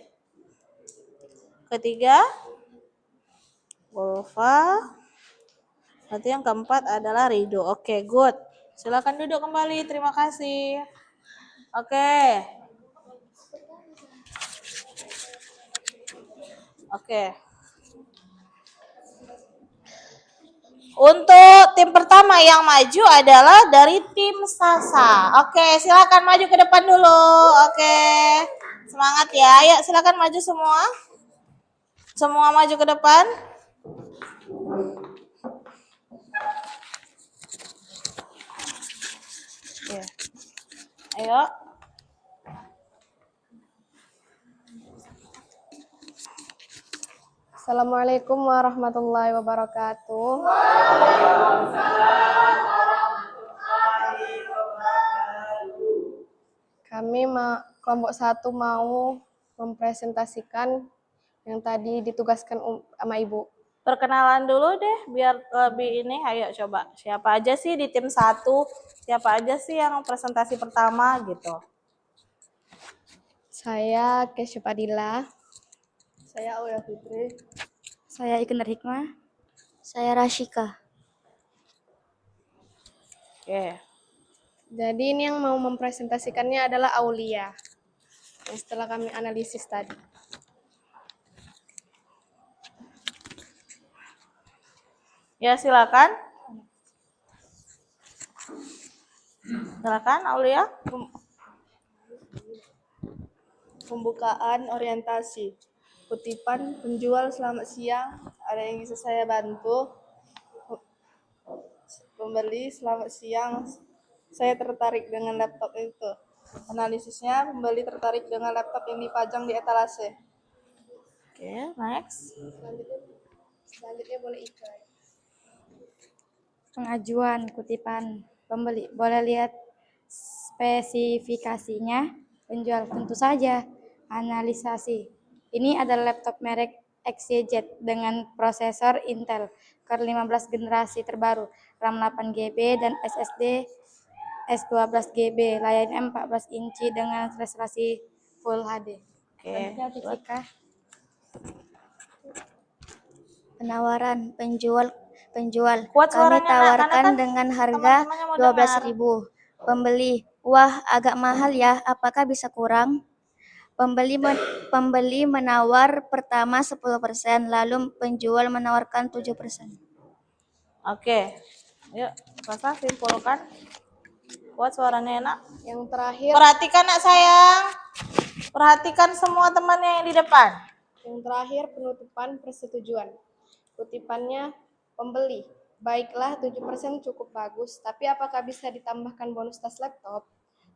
Ketiga? Ulfa. Berarti yang keempat adalah Rido. Oke, good. Silakan duduk kembali. Terima kasih. Oke. Oke. Untuk tim pertama yang maju adalah dari tim Sasa. Oke, silakan maju ke depan dulu. Oke. Semangat ya. Ayo silakan maju semua. Semua maju ke depan. Oke. Ayo. Assalamualaikum warahmatullahi wabarakatuh. Kami kelompok 1 mau mempresentasikan yang tadi ditugaskan sama Ibu. Perkenalan dulu deh biar lebih ini. Ayo coba. Siapa aja sih di tim 1? Siapa aja sih yang presentasi pertama gitu? Saya Kesya Padilla. Saya Aulia Fitri. Saya Ikenur Hikmah. Saya Rashika. Oke. Jadi ini yang mau mempresentasikannya adalah Aulia. Setelah kami analisis tadi. Ya, silakan. Silakan Aulia. Pembukaan orientasi. Kutipan penjual, selamat siang. Ada yang bisa saya bantu? Pembeli, selamat siang. Saya tertarik dengan laptop itu. Analisisnya, pembeli tertarik dengan laptop yang dipajang di etalase. Oke, next. Selanjutnya boleh Ika. Pengajuan kutipan pembeli. Boleh lihat spesifikasinya. Penjual tentu saja. Analisasi. Ini adalah laptop merek XYZ dengan prosesor Intel Core 15 generasi terbaru, RAM 8GB dan SSD S12GB, layarnya 14 inci dengan resolusi Full HD. Oke. Jessica. Penawaran penjual Kuat kami suaranya, Nak, karena tawarkan kan dengan harga teman-temannya mau 12.000. Pembeli, wah agak mahal ya, apakah bisa kurang? Pembeli menawar pertama 10%, lalu penjual menawarkan 7%. Oke. Yuk, Rasa simpulkan. Kuat suaranya enak. Yang terakhir, Perhatikan nak sayang. Perhatikan semua temannya yang di depan. penutupan persetujuan. Kutipannya pembeli. Baiklah, 7% cukup bagus, tapi apakah bisa ditambahkan bonus tas laptop?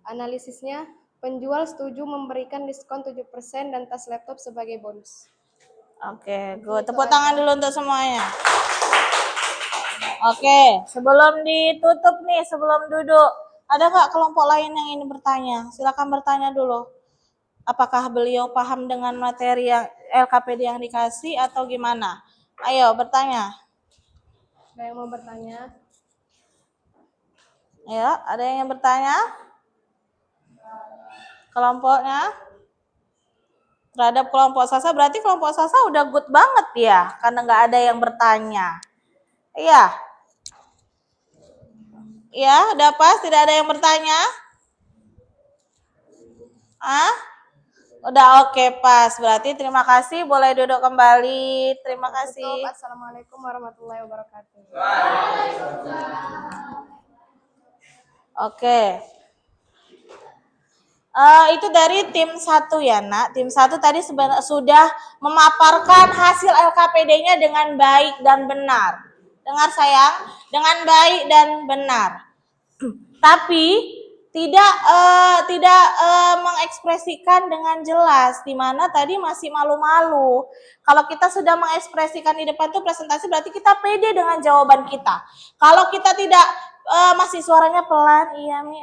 Analisisnya, penjual setuju memberikan diskon 7% dan tas laptop sebagai bonus. Oke, good. Tepuk tangan dulu untuk semuanya. Oke, sebelum ditutup nih, sebelum duduk, ada nggak kelompok lain yang ingin bertanya? Silakan bertanya dulu. Apakah beliau paham dengan materi yang LKPD yang dikasih atau gimana? Ayo bertanya. Ada yang mau bertanya? Ayo, ada yang ingin bertanya? Kelompoknya? Terhadap kelompok Sasa, berarti kelompok Sasa udah good banget ya, karena nggak ada yang bertanya. Iya. Iya, udah pas, tidak ada yang bertanya? Udah oke, pas. Berarti terima kasih, boleh duduk kembali. Terima kasih. Assalamualaikum warahmatullahi wabarakatuh. Oke. Itu dari tim 1 ya, Nak. Tim 1 tadi sudah memaparkan hasil LKPD-nya dengan baik dan benar. Dengar sayang, dengan baik dan benar. Tapi tidak mengekspresikan dengan jelas, di mana tadi masih malu-malu. Kalau kita sudah mengekspresikan di depan tuh presentasi, berarti kita pede dengan jawaban kita. Kalau kita tidak masih suaranya pelan, iya Mi,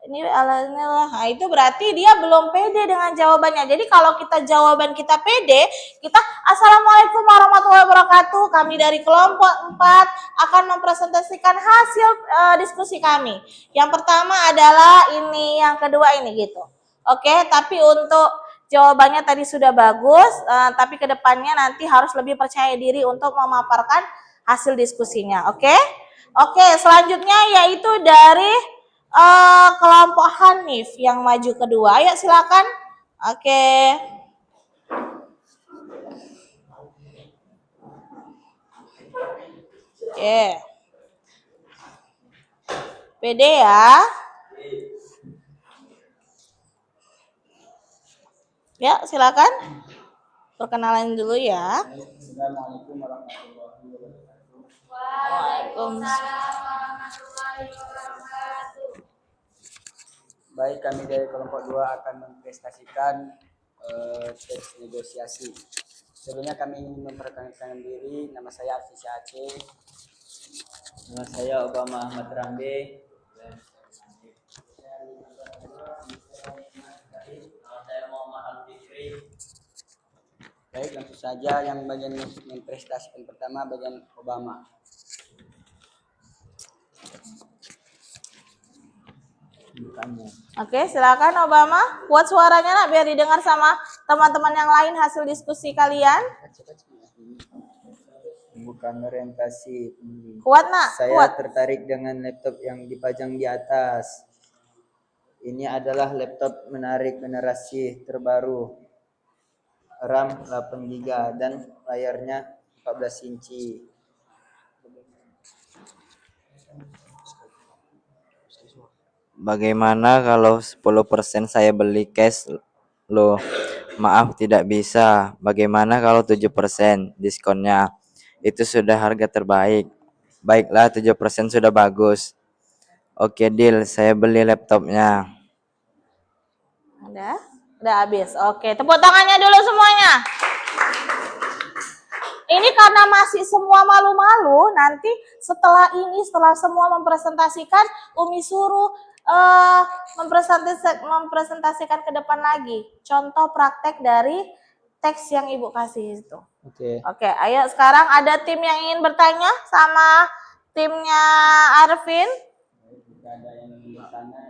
ini alasannya lah. Nah, itu berarti dia belum pede dengan jawabannya. Jadi kalau kita jawaban kita pede, kita Assalamualaikum warahmatullahi wabarakatuh. Kami dari kelompok 4 akan mempresentasikan hasil diskusi kami. Yang pertama adalah ini, yang kedua ini gitu. Oke, tapi untuk jawabannya tadi sudah bagus, tapi kedepannya nanti harus lebih percaya diri untuk memaparkan hasil diskusinya. Oke, selanjutnya yaitu dari kelompok Hanif yang maju kedua. Ayo silakan. Oke. PD ya. Ya, silakan. Perkenalan dulu ya. Assalamualaikum warahmatullahi wabarakatuh. Waalaikumsalam warahmatullahi wabarakatuh. Baik, kami dari kelompok 2 akan mempresentasikan teks negosiasi. Sebelumnya kami ingin memperkenalkan diri. Nama saya Arfisya Aceh. Nama saya Obama Ahmad Rambe. Nama saya Muhammad Al-Fikri. Baik, langsung saja yang bagian mempresentasikan pertama bagian Obama. Bukannya. Oke, silakan Obama. Kuat suaranya nak biar didengar sama teman-teman yang lain hasil diskusi kalian. Bukan orientasi. Kuat nak, Saya kuat. tertarik dengan laptop yang dipajang di atas. Ini adalah laptop menarik generasi terbaru. RAM 8 GB dan layarnya 14 inci. Bagaimana kalau 10% saya beli cash? Loh, maaf tidak bisa. Bagaimana kalau 7% diskonnya? Itu sudah harga terbaik. Baiklah, 7% sudah bagus. Oke, deal. Saya beli laptopnya. Udah habis. Oke, tepuk tangannya dulu semuanya. Ini karena masih semua malu-malu, nanti setelah semua mempresentasikan, Umi suruh mempresentasikan ke depan lagi. Contoh praktek dari teks yang Ibu kasih itu. Oke, ayo sekarang ada tim yang ingin bertanya sama timnya Arvin.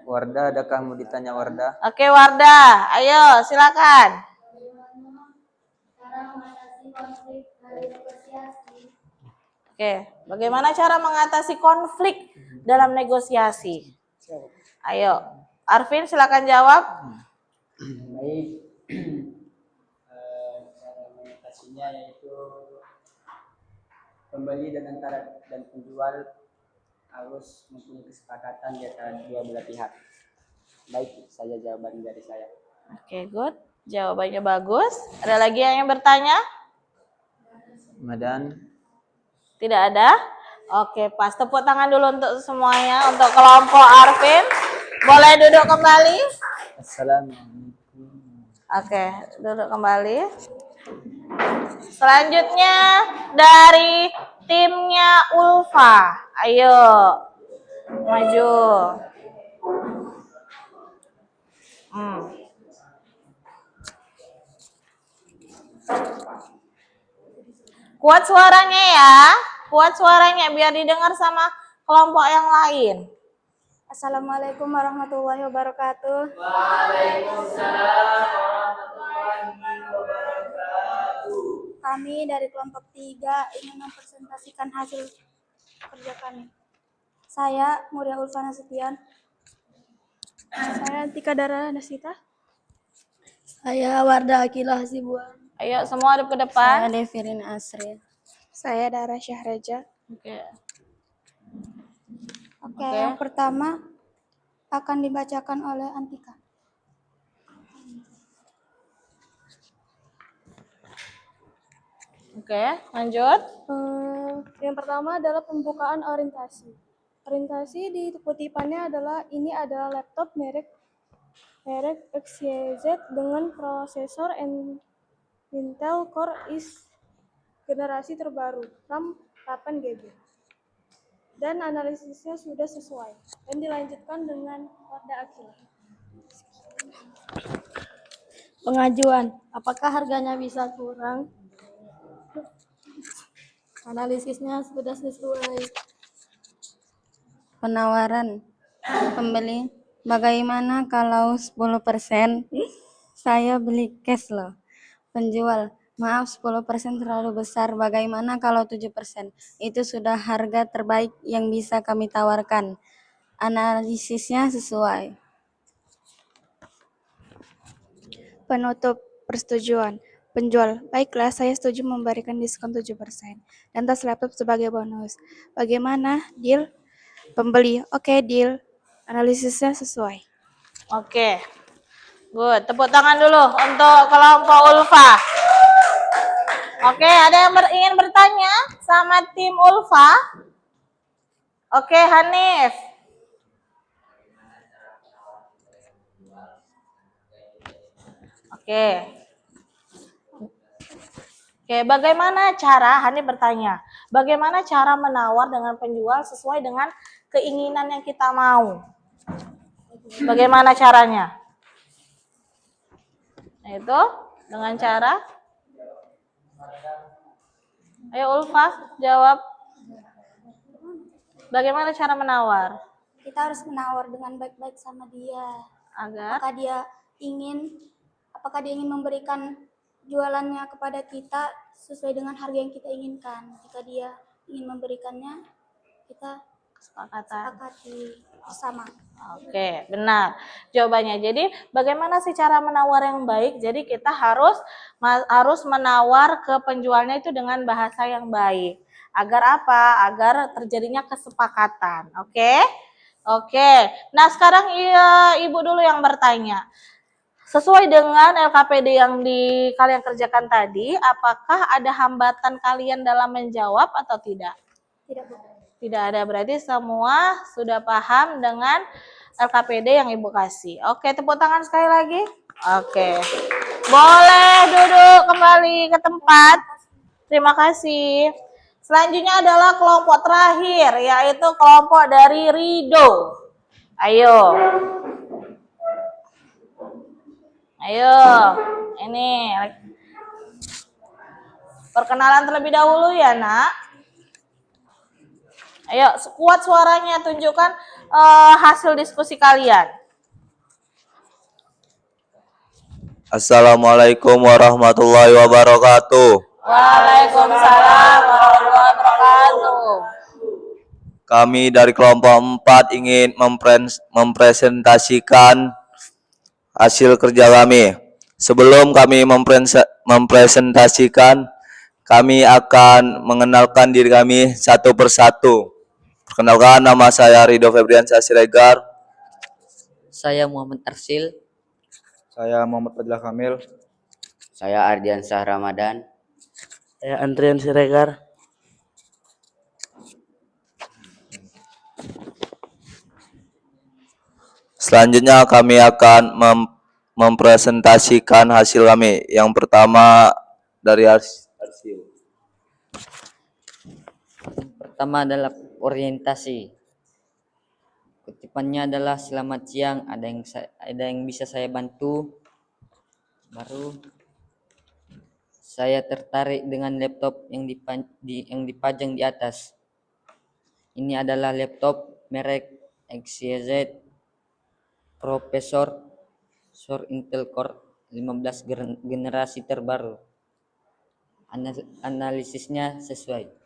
Wardah, adakah mau ditanya Wardah? Oke, Wardah, ayo silakan. Oke, bagaimana cara mengatasi konflik dalam negosiasi? Ayo, Arvin silakan jawab. Baik. Cara mengatasinya yaitu pembeli dan penjual harus mempunyai kesepakatan di antara dua belah pihak. Baik, saja jawaban dari saya. Oke, good. Jawabannya bagus. Ada lagi yang bertanya? Madan. Tidak ada? Oke, pas. Tepuk tangan dulu untuk semuanya, untuk kelompok Arvin. Boleh duduk kembali? Assalamualaikum. Oke, duduk kembali. Selanjutnya dari timnya Ulfa. Ayo, maju. Kuat suaranya ya, kuat suaranya biar didengar sama kelompok yang lain. Assalamualaikum warahmatullahi wabarakatuh. Kami dari kelompok 3 ingin mempresentasikan hasil kerja kami. Saya Muria Ulfa Nasution. Saya Tika Dara Nasita. Saya Wardah Akilah Hasibuan. Ayo semua hadap ke depan. Devirin Asri. Saya Dara Syahreja. Oke. Yang pertama akan dibacakan oleh Antika. Oke, lanjut. Yang pertama adalah pembukaan orientasi. Orientasi di kutipannya adalah ini adalah laptop merek XYZ dengan prosesor Intel Core i generasi terbaru, RAM 8 GB. Dan analisisnya sudah sesuai. Dan dilanjutkan dengan Wardah Akilah. Pengajuan, apakah harganya bisa kurang? Analisisnya sudah sesuai. Penawaran pembeli, bagaimana kalau 10%? Saya beli cash loh. Penjual, maaf 10% terlalu besar, bagaimana kalau 7%? Itu sudah harga terbaik yang bisa kami tawarkan. Analisisnya sesuai. Penutup persetujuan. Penjual, baiklah saya setuju memberikan diskon 7% dan tas laptop sebagai bonus. Bagaimana? Deal? Pembeli, oke deal. Analisisnya sesuai. Oke. Good. Tepuk tangan dulu untuk kelompok Ulfa. Oke, ada yang ingin bertanya sama tim Ulfa? Oke, Hanif. Oke. Oke, bagaimana cara, Hanif bertanya, bagaimana cara menawar dengan penjual sesuai dengan keinginan yang kita mau? Bagaimana caranya? Nah, itu dengan cara, ayo Ulfa jawab. Bagaimana cara menawar? kita harus menawar dengan baik-baik sama dia. Agar Apakah dia ingin memberikan jualannya kepada kita sesuai dengan harga yang kita inginkan. Jika dia ingin memberikannya, kita kesepakatan. sepakati bersama. Oke, benar jawabannya. Jadi bagaimana sih cara menawar yang baik? Jadi kita harus menawar ke penjualnya itu dengan bahasa yang baik. Agar apa? Agar terjadinya kesepakatan. Oke? Oke. Nah, sekarang Ibu dulu yang bertanya. Sesuai dengan LKPD yang kalian kerjakan tadi, apakah ada hambatan kalian dalam menjawab atau tidak? Tidak, Bu. Tidak ada, berarti semua sudah paham dengan LKPD yang Ibu kasih. Oke, tepuk tangan sekali lagi. Oke. Boleh duduk kembali ke tempat. Terima kasih. Selanjutnya adalah kelompok terakhir, yaitu kelompok dari Rido. Ayo. Ayo, ini perkenalan terlebih dahulu ya, Nak. Ayo, kuat suaranya, tunjukkan hasil diskusi kalian. Assalamualaikum warahmatullahi wabarakatuh. Waalaikumsalam warahmatullahi wabarakatuh. Kami dari kelompok 4 ingin mempresentasikan hasil kerja kami. Sebelum kami mempresentasikan, kami akan mengenalkan diri kami satu persatu. Perkenalkan, nama saya Ridho Febriansyah Siregar. Saya Muhammad Arsil. Saya Muhammad Fadlah Kamil. Saya Ardiansyah Ramadan. Saya Andrian Siregar. Selanjutnya kami akan mempresentasikan hasil kami. Yang pertama dari Arsil. Pertama adalah orientasi. Kutipannya adalah selamat siang, ada yang bisa saya bantu? Baru saya tertarik dengan laptop yang dipajang di atas. Ini adalah laptop merek XYZ Processor Intel Core 15 generasi terbaru. Analisisnya sesuai.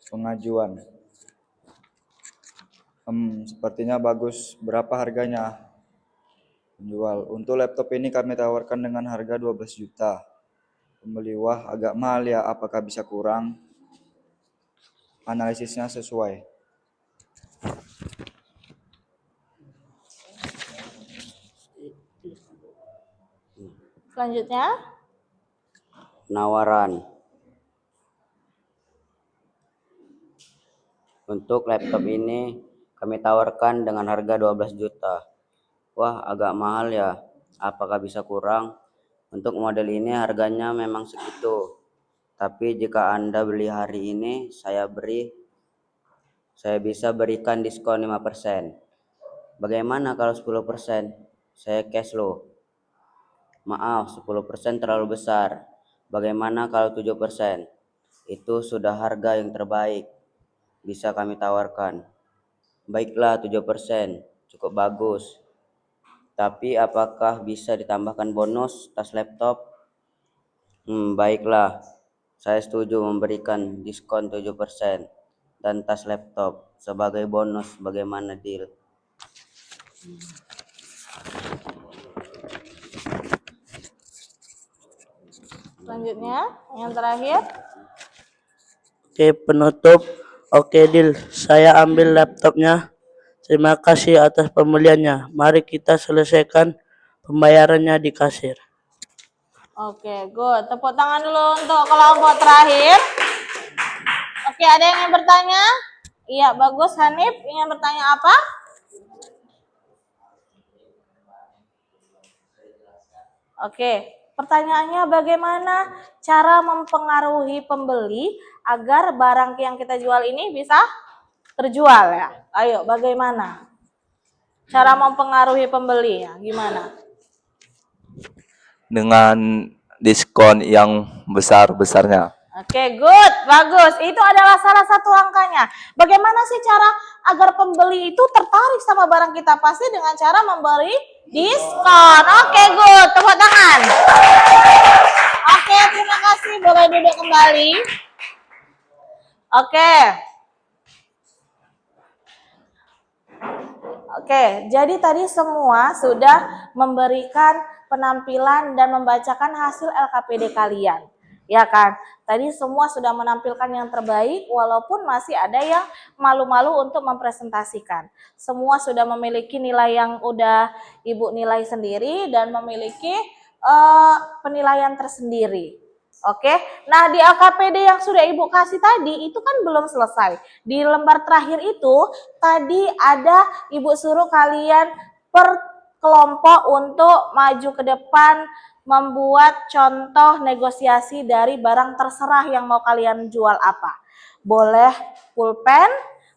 Pengajuan. Sepertinya bagus. Berapa harganya? Penjual. Untuk laptop ini kami tawarkan dengan harga 12 juta. Pembeli, wah agak mahal ya, apakah bisa kurang? Analisisnya sesuai. Selanjutnya, Penawaran. Untuk laptop ini kami tawarkan dengan harga 12 juta. Wah, agak mahal ya. Apakah bisa kurang? Untuk model ini harganya memang segitu. Tapi jika Anda beli hari ini, saya bisa berikan diskon 5%. Bagaimana kalau 10%? Saya cash loh. Maaf, 10% terlalu besar. Bagaimana kalau 7%? Itu sudah harga yang terbaik. Bisa kami tawarkan. Baiklah, 7%. Cukup bagus. Tapi apakah bisa ditambahkan bonus tas laptop? Baiklah. Saya setuju memberikan diskon 7% dan tas laptop sebagai bonus. Bagaimana deal? selanjutnya yang terakhir. Oke, penutup. Oke, deal. Saya ambil laptopnya. Terima kasih atas pembeliannya. Mari kita selesaikan pembayarannya di kasir. Oke, good. Tepuk tangan dulu untuk kelompok terakhir. Oke, ada yang ingin bertanya? Iya, bagus. Hanif ingin bertanya apa? Oke, pertanyaannya bagaimana cara mempengaruhi pembeli agar barang yang kita jual ini bisa terjual ya? Ayo, bagaimana? Cara mempengaruhi pembeli ya, gimana? Dengan diskon yang besar-besarnya. Oke, good, bagus. Itu adalah salah satu langkahnya. Bagaimana sih cara agar pembeli itu tertarik sama barang kita? Pasti dengan cara memberi diskon. Oke, good. Tepuk tangan. Oke, terima kasih. Boleh duduk kembali. Oke. Oke, jadi tadi semua sudah memberikan penampilan dan membacakan hasil LKPD kalian. Ya kan? Tadi semua sudah menampilkan yang terbaik walaupun masih ada yang malu-malu untuk mempresentasikan. Semua sudah memiliki nilai yang udah Ibu nilai sendiri dan memiliki penilaian tersendiri. Oke, nah di LKPD yang sudah Ibu kasih tadi itu kan belum selesai. Di lembar terakhir itu tadi ada Ibu suruh kalian per kelompok untuk maju ke depan membuat contoh negosiasi dari barang terserah yang mau kalian jual apa. Boleh pulpen,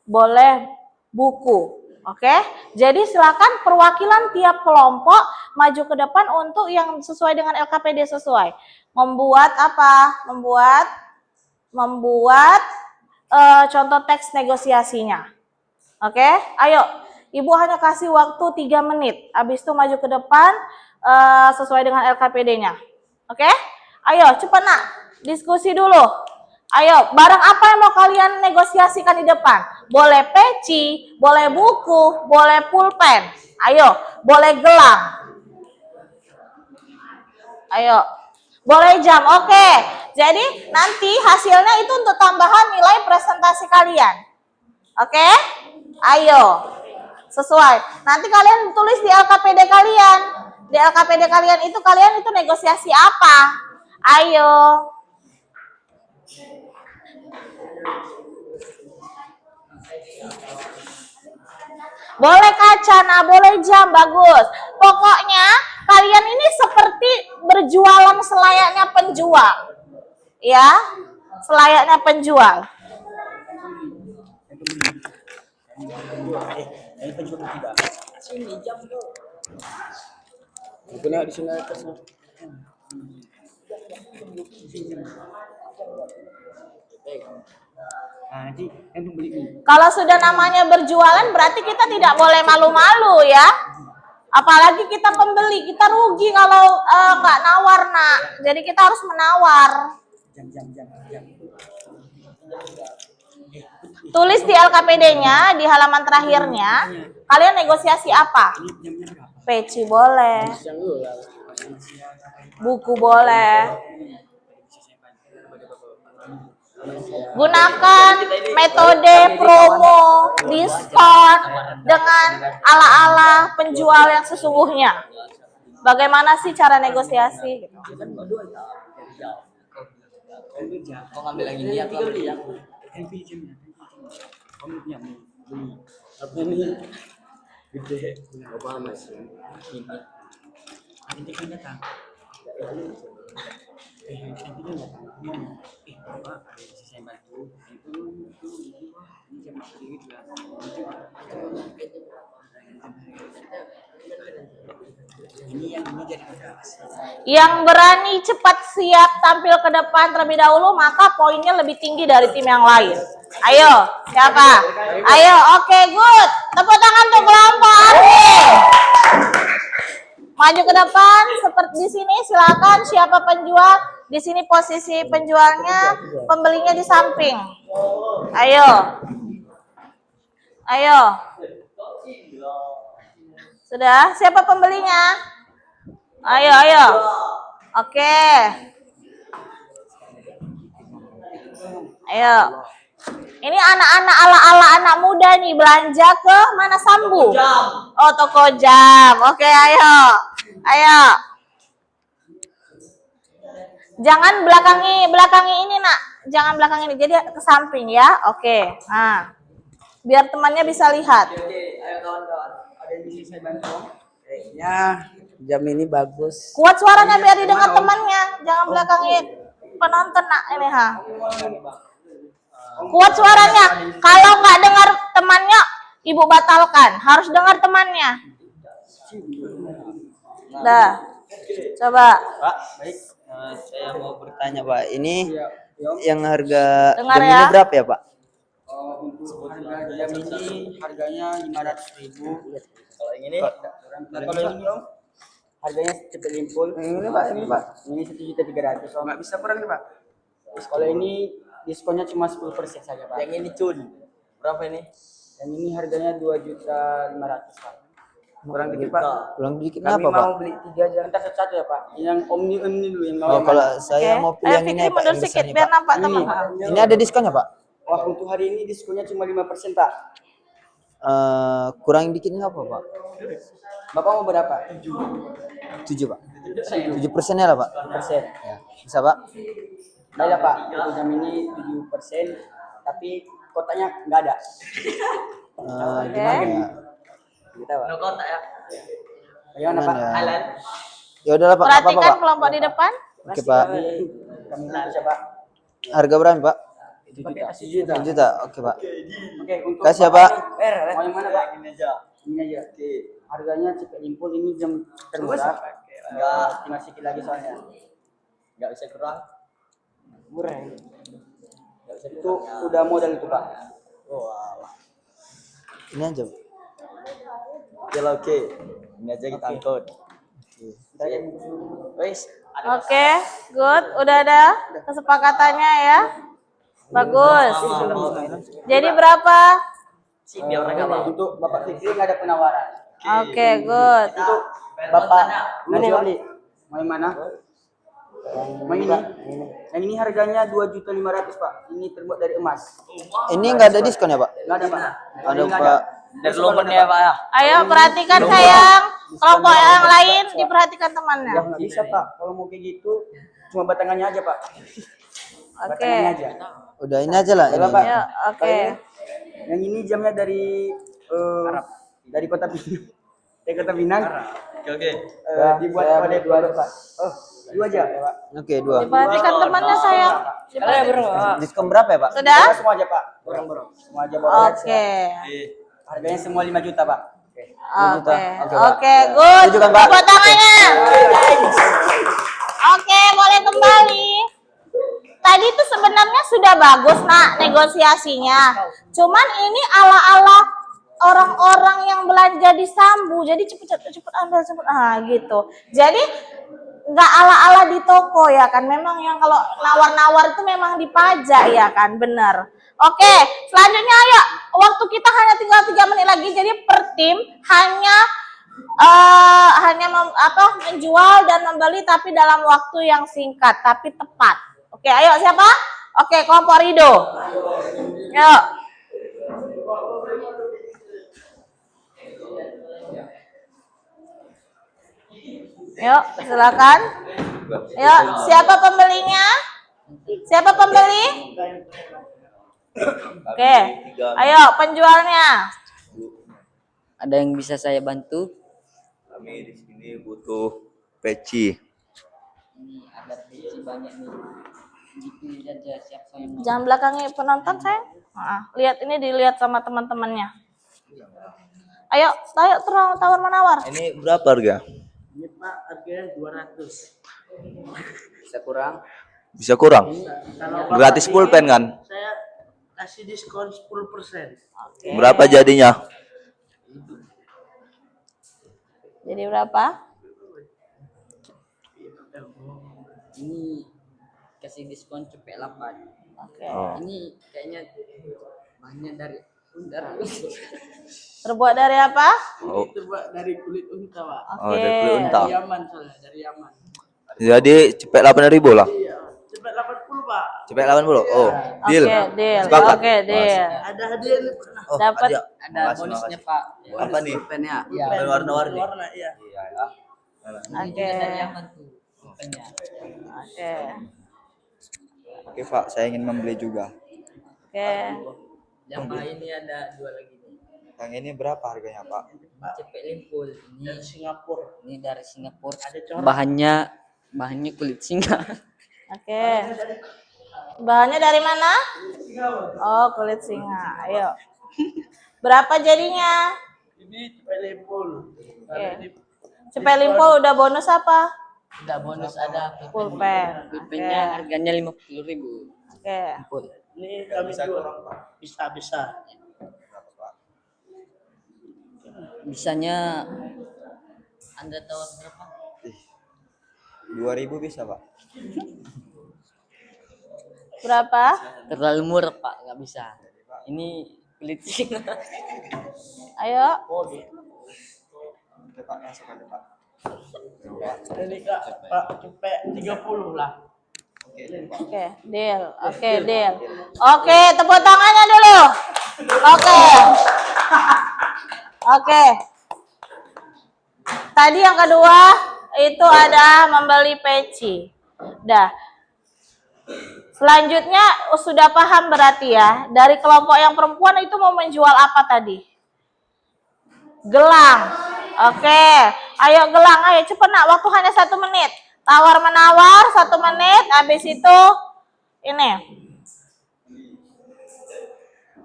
boleh buku. Oke, jadi silakan perwakilan tiap kelompok maju ke depan untuk yang sesuai dengan LKPD sesuai. Membuat apa? Membuat contoh teks negosiasinya. Oke, ayo. Ibu hanya kasih waktu 3 menit. Habis itu maju ke depan sesuai dengan LKPD-nya. Oke? Ayo, cepat nak. Diskusi dulu. Ayo, barang apa yang mau kalian negosiasikan di depan? Boleh peci, boleh buku, boleh pulpen. Ayo, boleh gelang. Ayo. Boleh jam. Oke. Jadi nanti hasilnya itu untuk tambahan nilai presentasi kalian. Oke? Ayo. Sesuai. Nanti kalian tulis di LKPD kalian. Di LKPD kalian itu negosiasi apa? Ayo. Boleh kaca, nah boleh jam, bagus. Pokoknya kalian ini seperti berjualan selayaknya penjual. Ya, selayaknya penjual. Kalau sudah namanya berjualan berarti kita tidak boleh malu-malu ya. Apalagi kita pembeli, kita rugi kalau nggak nawar nak. Jadi kita harus menawar. Tulis di LKPD-nya, di halaman terakhirnya, kalian negosiasi apa? Peci boleh. Buku boleh. Gunakan metode promo, diskon dengan ala-ala penjual yang sesungguhnya. Bagaimana sih cara negosiasi? Kau ngambil yang ini atau ambil yang apa ini? Gede. Apa mas? Ini kan datang. Yang berani cepat siap tampil ke depan terlebih dahulu maka poinnya lebih tinggi dari tim yang lain. Ayo, siapa? Ayo, oke, good. Tepuk tangan untuk kelompok Arvin. Maju ke depan seperti di sini, silakan siapa penjual. Di sini posisi penjualnya, pembelinya di samping. Ayo. Ayo. Sudah, siapa pembelinya? Ayo, ayo. Oke. Ayo. Ini anak-anak ala-ala anak muda nih belanja ke mana Sambu? Oh, toko jam. Oke, ayo. Ayo. Jangan belakangi ini, Nak. Jangan belakang ini. Jadi ke samping ya. Oke. Nah. Biar temannya bisa lihat. Ayo kawan-kawan. Ada yang bisa saya bantu? Kayaknya jam ini bagus. Kuat suaranya biar didengar temannya. Jangan belakangi penonton, Nak. Ini, ha. Kuat suaranya. Kalau nggak dengar temannya, Ibu batalkan. Harus dengar temannya. Dah. Coba. Pak, baik. Saya mau bertanya Pak, ini yang harga Dengar jam ya. ini berapa ya Pak? Untuk harga jam ini harganya 500.000. Kalau yang ini? Nah, kalau ini Om, harganya cepet limpul. Ini Pak, ini 1.300.000. Oh, nggak bisa kurang nih Pak. Kalau ini diskonnya cuma 10% saja Pak. Yang ini Cun, berapa ini? Yang ini harganya 2.500.000 Pak. Kurang dikit Pak. Kurang dikit Kami apa Pak? mau beli 3 aja. Entar satu-satu ya Pak. Yang Omni dulu yang mau. Oh, yang kalau mana? saya mau pilih Ayo yang ini Fikri ya, Pak, mundur yang sedikit besar biar nih, Pak. nampak Ini. teman-teman. Ini ada diskonnya Pak? Wah, untuk hari ini diskonnya cuma 5% Pak. Kurang dikit ini apa Pak? Bapak mau berapa? 7 Pak. 7%-nya lah Pak. 7%. Ya. Bisa Pak? Ada Pak, untuk jam ini 7%, tapi kotanya nggak ada. Gimana ya? Kita Pak. Kota ya? Bagaimana Pak? Gimana ya? Ya udahlah Pak, nggak apa-apa Perhatikan Pak. kelompok di depan. Oke Pak. Kami bisa Pak. Harga berapa Pak? 7 juta. 7 juta. Oke Pak. Oke, untuk Kasih ya, Bapak Pak. ini, mau yang mana Pak? Ini aja. Ini aja. Harganya cepet limpul, ini jam termurah. Tinggal sedikit lagi soalnya. Nggak bisa kurang. Murah ya? Itu udah modal itu Pak. Ini aja. Ya oke. Ini aja kita angkut. Wes. Oke, good. Udah ada kesepakatannya ya. Bagus. Jadi berapa? Untuk Bapak Fikri nggak ada penawaran. Oke, good. Untuk Bapak ini beli. Mau yang mana? Mau ini? Yang ini harganya 2.500.000 Pak. Ini terbuat dari emas. Ini nggak ada diskon ya Pak? Nggak ada Pak. Ada Ini nggak Pak. Dari lomboknya ya Pak ya. Ayo perhatikan sayang. Kelompok yang lain diperhatikan temannya. Ya nggak bisa Pak. Kalau mau kayak gitu cuma batangannya aja Pak. Oke. Batangannya aja. Udah ini aja lah. Udah, Ini. Pak. Ya, oke. Yang ini jamnya dari dari Kota Pinang. Dari Kota Pinang. Oke. Dibuat pada 2 aja Pak. Oh, 2 aja Pak. Oke, 2. Diperhatikan temannya sayang. Diskon berapa ya Pak? Sudah? Semua aja Pak. Borong-borong. Semua aja borong. Oke. Harganya semua 5 juta Pak. Oke. Oke, Pak. Oke, good. Setuju kan, Pak? Tepuk tangannya. Oke, boleh kembali. Tadi itu sebenarnya sudah bagus nak negosiasinya. Cuman ini ala-ala orang-orang yang belanja di Sambu. Jadi cepet ambil cepet gitu. Jadi nggak ala-ala di toko ya kan. Memang yang kalau nawar-nawar itu memang dipajak ya kan, benar. Oke, selanjutnya ayo. Waktu kita hanya tinggal 3 menit lagi. Jadi per tim hanya menjual dan membeli tapi dalam waktu yang singkat tapi tepat. Oke, ayo siapa? Oke, kelompok Rido. Yuk. Yuk, silakan. Yuk, siapa pembelinya? Siapa pembeli? Oke, ayo penjualnya. Ada yang bisa saya bantu? Kami di sini butuh peci. Ini ada peci banyak nih. Gitu aja siapa yang mau. Jangan belakangi penonton sayang. Lihat ini dilihat sama teman-temannya. Ayo tawar menawar. Ini berapa harga? Ini Pak harganya 200. Bisa kurang. Bisa kurang? Kalau Bapak Gratis ingin, pulpen kan? Saya kasih diskon 10%. Berapa jadinya? Jadi berapa? Ini kasih diskon cepet 8. Oke. Ini kayaknya bahannya dari Terbuat dari apa? Oh, Ini terbuat dari kulit unta Pak. oh dari kulit unta. Dari Yaman soalnya, dari Yaman. Jadi cepet 8.000 lah. Iya, cepet 80 Pak. Cepet 80. Oh, deal. Oke, deal. Sepakat. Oke, deal. Ada hadiah nih Pak. Oh, Dapat. ada. ada bonusnya Pak. Apa nih? Pulpennya. Iya. Warna-warni. Warna iya. Iya ya. Ini Oke. juga dari Yaman tuh. Pulpennya. Oke. Oke Pak, saya ingin membeli juga. Oke. Yang ini ada 2 lagi nih. Yang ini berapa harganya Pak? Cepet limpul. Ini Dari Singapura. ini dari Singapura. Ada corak. Bahannya kulit singa. Oke. Bahannya dari mana? Oh, kulit singa. Ayo. Berapa jadinya? Ini cepet limpul. Oke. Cepet limpul udah bonus apa? Tidak bonus ada Pulpen. pulpennya harganya 50.000. Oke. Ampun. Ini kami jual. Bisa. Bisanya Anda tahu berapa? 2.000 bisa, Pak? Berapa? Terlalu murah Pak, nggak bisa. Ini kulit Cina. Ayo. Oke, Pak, masuk aja, Pak. Ini Kak, Pak, cepet 30 lah. Oke, deal. Oke, deal. Oke, tepuk tangannya dulu. Oke. Oke. Tadi yang kedua itu ada membeli peci. Dah. Selanjutnya sudah paham berarti ya. Dari kelompok yang perempuan itu mau menjual apa tadi? Gelang. Oke. Ayo gelang, ayo cepet nak. Waktu hanya 1 menit. Tawar menawar 1 menit. Habis itu ini.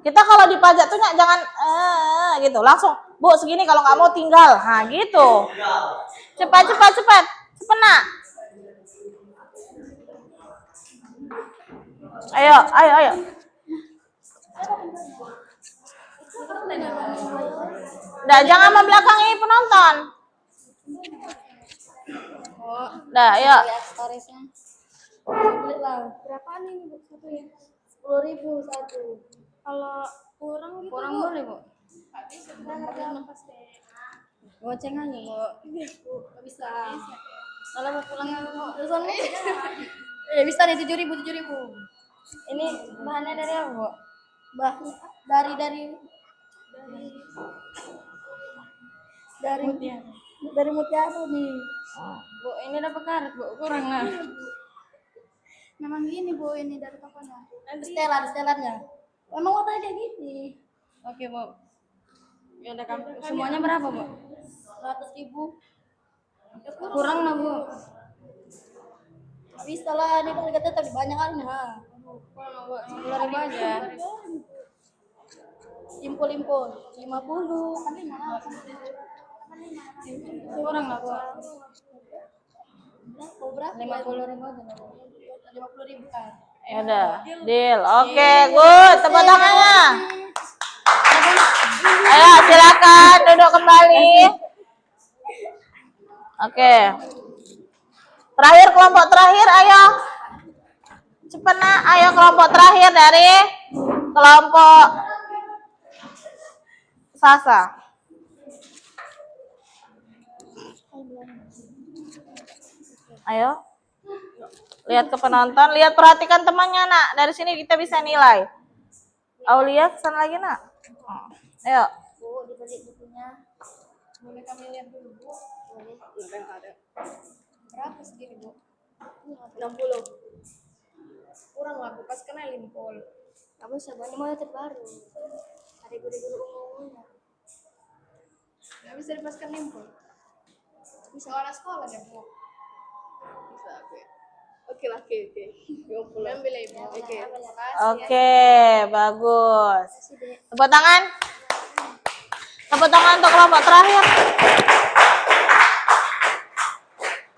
Kita kalau dipajak tuh jangan gitu. Langsung, Bu segini kalau nggak mau tinggal. Nah gitu. Cepat. Cepet nak. Ayo. Dah, jangan membelakangi penonton. Dah, ayo. Storiesnya. Beli lah. Berapaan ini Bu satu ya? 10.000 satu. Kalau kurang gitu Kurang Bu? boleh, Bu. Nggak bisa. Harga pasti. Goceng aja, Bu. Nggak bisa. Kalau mau pulang Bu. Terusan nih. Bisa nih 7.000. Ini bahannya dari apa, Bu? Dari mutiara nih. Bu, ini dapat karet, Bu. Kurang lah. Memang gini Bu, ini dari tokonya. Stelarnya. Memang warnanya kayak gini. Oke, Bu. Ya udah kamu. Semuanya berapa, Bu? 100.000. Ya, Kurang lah, Bu. Nggak bisa lah, ini kan harganya tadi banyak kan. Kurang lah, Bu. 10.000 aja. Impul 50. Kan 5. Kurang lah, Bu. Berapa? 50.000 aja, Bu. 50.000 kan. Ya udah, deal. Oke, good. Tepuk tangannya. Ayo, silakan duduk kembali. Oke. Terakhir, kelompok terakhir, ayo. Cepat nak, ayo kelompok terakhir dari kelompok Sasa. Ayo. Lihat ke penonton, perhatikan temannya nak. Dari sini kita bisa nilai. Aulia, kesana lagi nak. Ayo. Bu, dibeli bukunya. Boleh kami lihat dulu, Bu? Boleh. Yang ada. Berapa segini, Bu? 60. Kurang lah, Bu. Pas kena limpol. Kamu sebenarnya mau terbaru. Hari guru-guru umumnya. Nggak bisa dipaskan limpol. Bisa warna sekolah ya, Bu? Bisa, Bu. Oke. 20. Ambil ya, Bu. Oke. Oke, bagus. Tepuk tangan. Tepuk tangan untuk kelompok terakhir.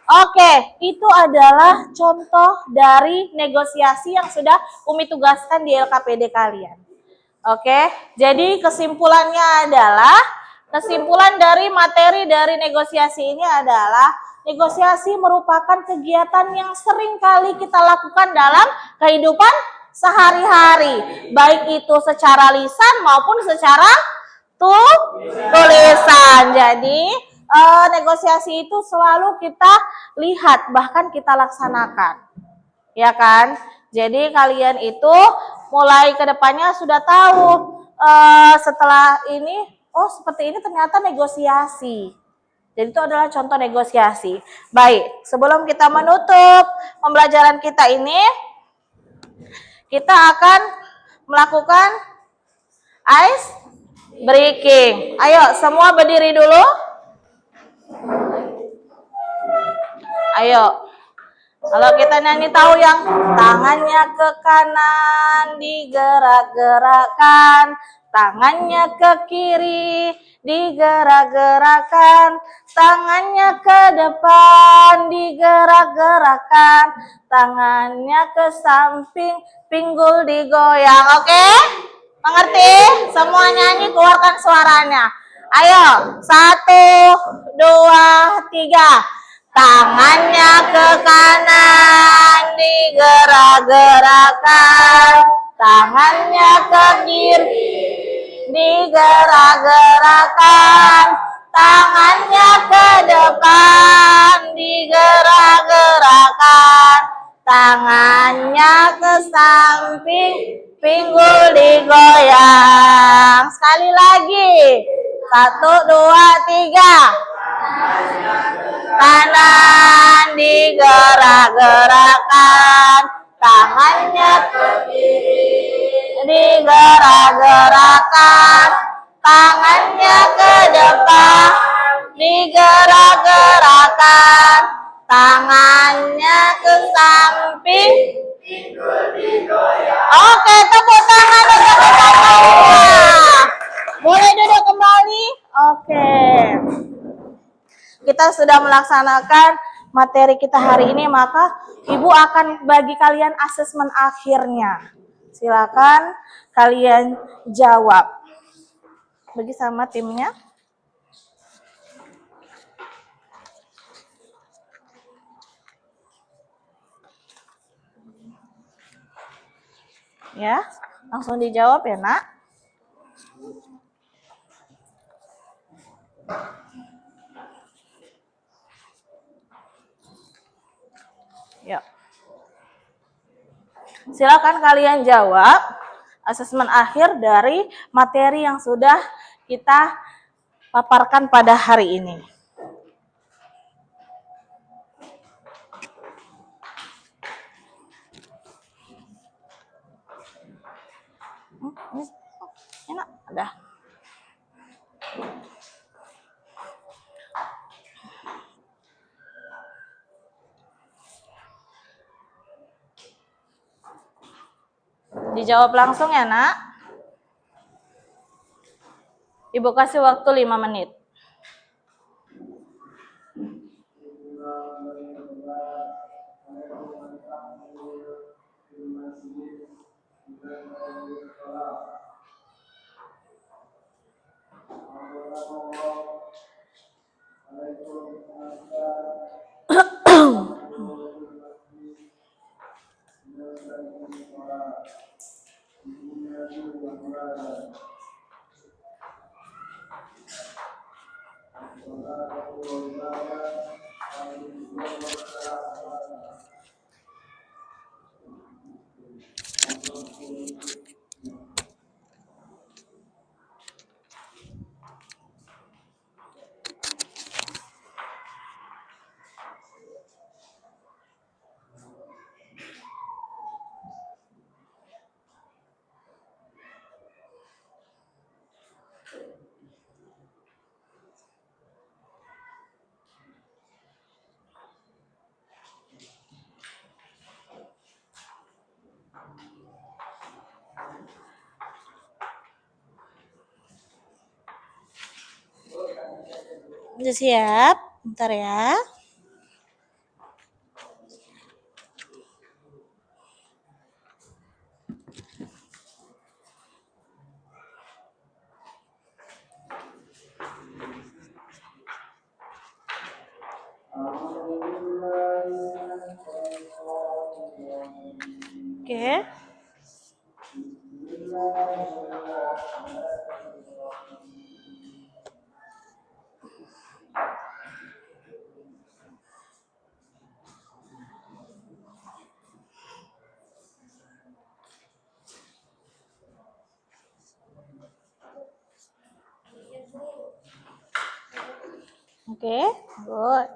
Oke, itu adalah contoh dari negosiasi yang sudah Umi tugaskan di LKPD kalian. Oke, jadi kesimpulannya adalah, kesimpulan dari materi dari negosiasi ini adalah, negosiasi merupakan kegiatan yang sering kali kita lakukan dalam kehidupan sehari-hari, baik itu secara lisan maupun secara tulisan. Jadi negosiasi itu selalu kita lihat, bahkan kita laksanakan, ya kan? Jadi kalian itu mulai ke depannya sudah tahu setelah ini, oh seperti ini ternyata negosiasi. Jadi itu adalah contoh negosiasi. Baik, sebelum kita menutup pembelajaran kita ini, kita akan melakukan ice breaking. Ayo, semua berdiri dulu. Ayo. Kalau kita nyanyi tahu yang tangannya ke kanan digerak-gerakkan, tangannya ke kiri digerak-gerakan, tangannya ke depan, digerak-gerakan, tangannya ke samping, pinggul digoyang. Oke? Mengerti? Semua nyanyi, keluarkan suaranya. Ayo, 1, 2, 3. Tangannya ke kanan, digerak-gerakan, tangannya ke kiri, digerak-gerakan, tangannya ke depan, digerak-gerakan, tangannya ke samping, pinggul digoyang. Sekali lagi. 1, 2, 3. Kanan digerak-gerakan, tangannya ke kiri, digerak-gerakan, tangannya ke depan, digerak-gerakan, tangannya ke samping. Oke, tepuk tangan untuk teman-teman. Boleh duduk kembali? Oke. Kita sudah melaksanakan materi kita hari ini, maka Ibu akan bagi kalian asesmen akhirnya. Silakan kalian jawab. Bagi sama timnya. Ya, langsung dijawab ya, Nak. Yuk. Silakan kalian jawab asesmen akhir dari materi yang sudah kita paparkan pada hari ini. Enak, udah. Dijawab langsung ya, Nak. Ibu kasih waktu 5 menit. Udah siap? Bentar ya. Oke. Oke, good.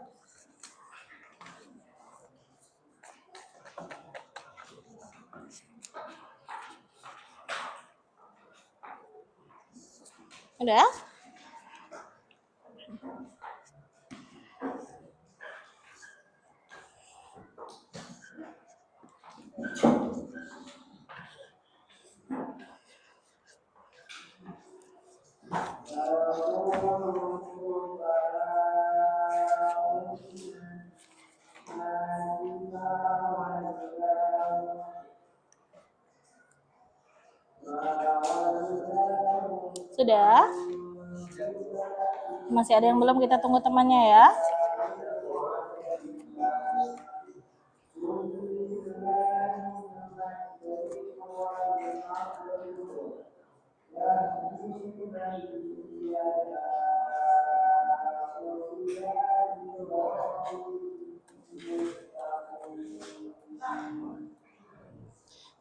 Udah? Sudah? Masih ada yang belum, kita tunggu temannya ya.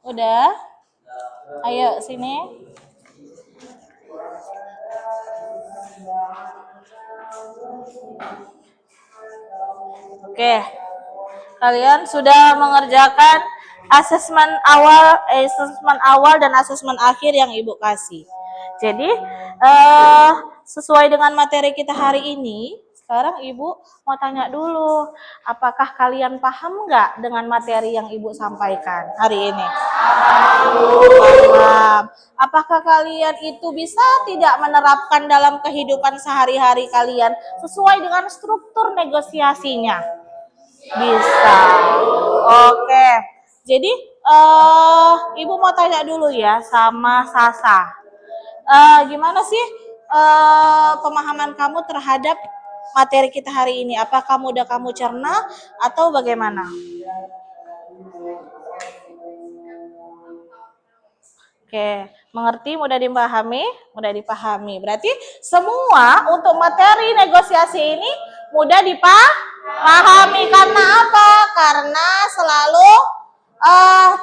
Udah? Ayo sini. Oke. Kalian sudah mengerjakan asesmen awal dan asesmen akhir yang Ibu kasih. Jadi sesuai dengan materi kita hari ini, sekarang Ibu mau tanya dulu, apakah kalian paham nggak dengan materi yang Ibu sampaikan hari ini? Paham. Apakah kalian itu bisa tidak menerapkan dalam kehidupan sehari-hari kalian sesuai dengan struktur negosiasinya? Bisa. Oke. Jadi Ibu mau tanya dulu ya sama Sasa. Gimana sih pemahaman kamu terhadap materi kita hari ini? Apa udah kamu cerna atau bagaimana? Oke, mengerti, mudah dipahami? Mudah dipahami. Berarti semua untuk materi negosiasi ini mudah dipahami. Karena apa? Karena selalu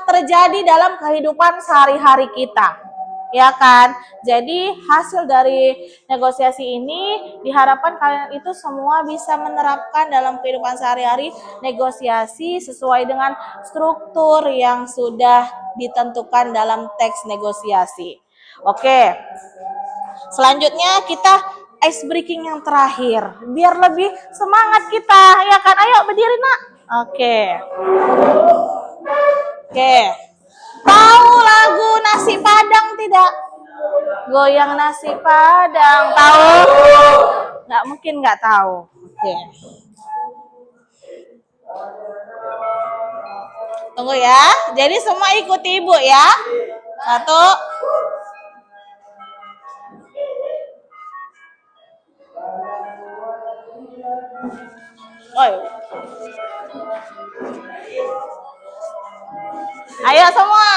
terjadi dalam kehidupan sehari-hari kita. Ya kan? Jadi hasil dari negosiasi ini diharapkan kalian itu semua bisa menerapkan dalam kehidupan sehari-hari negosiasi sesuai dengan struktur yang sudah ditentukan dalam teks negosiasi. Oke. Selanjutnya kita ice breaking yang terakhir. Biar lebih semangat kita, ya kan? Ayo berdiri, Nak. Oke. Oke. Tahu lagu Nasi Padang tidak? Goyang nasi Padang. Tahu? Nggak mungkin nggak tahu. Oke. Tunggu ya. Jadi semua ikuti Ibu ya. 1. Ayo semua.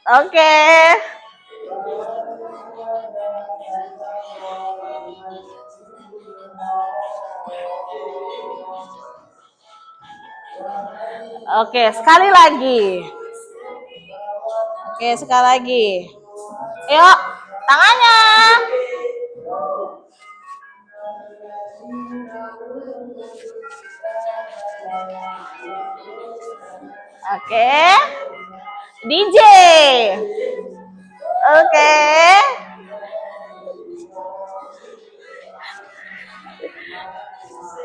Oke. Oke, sekali lagi. Oke, sekali lagi. Yuk, tangannya. Oke. DJ. Oke.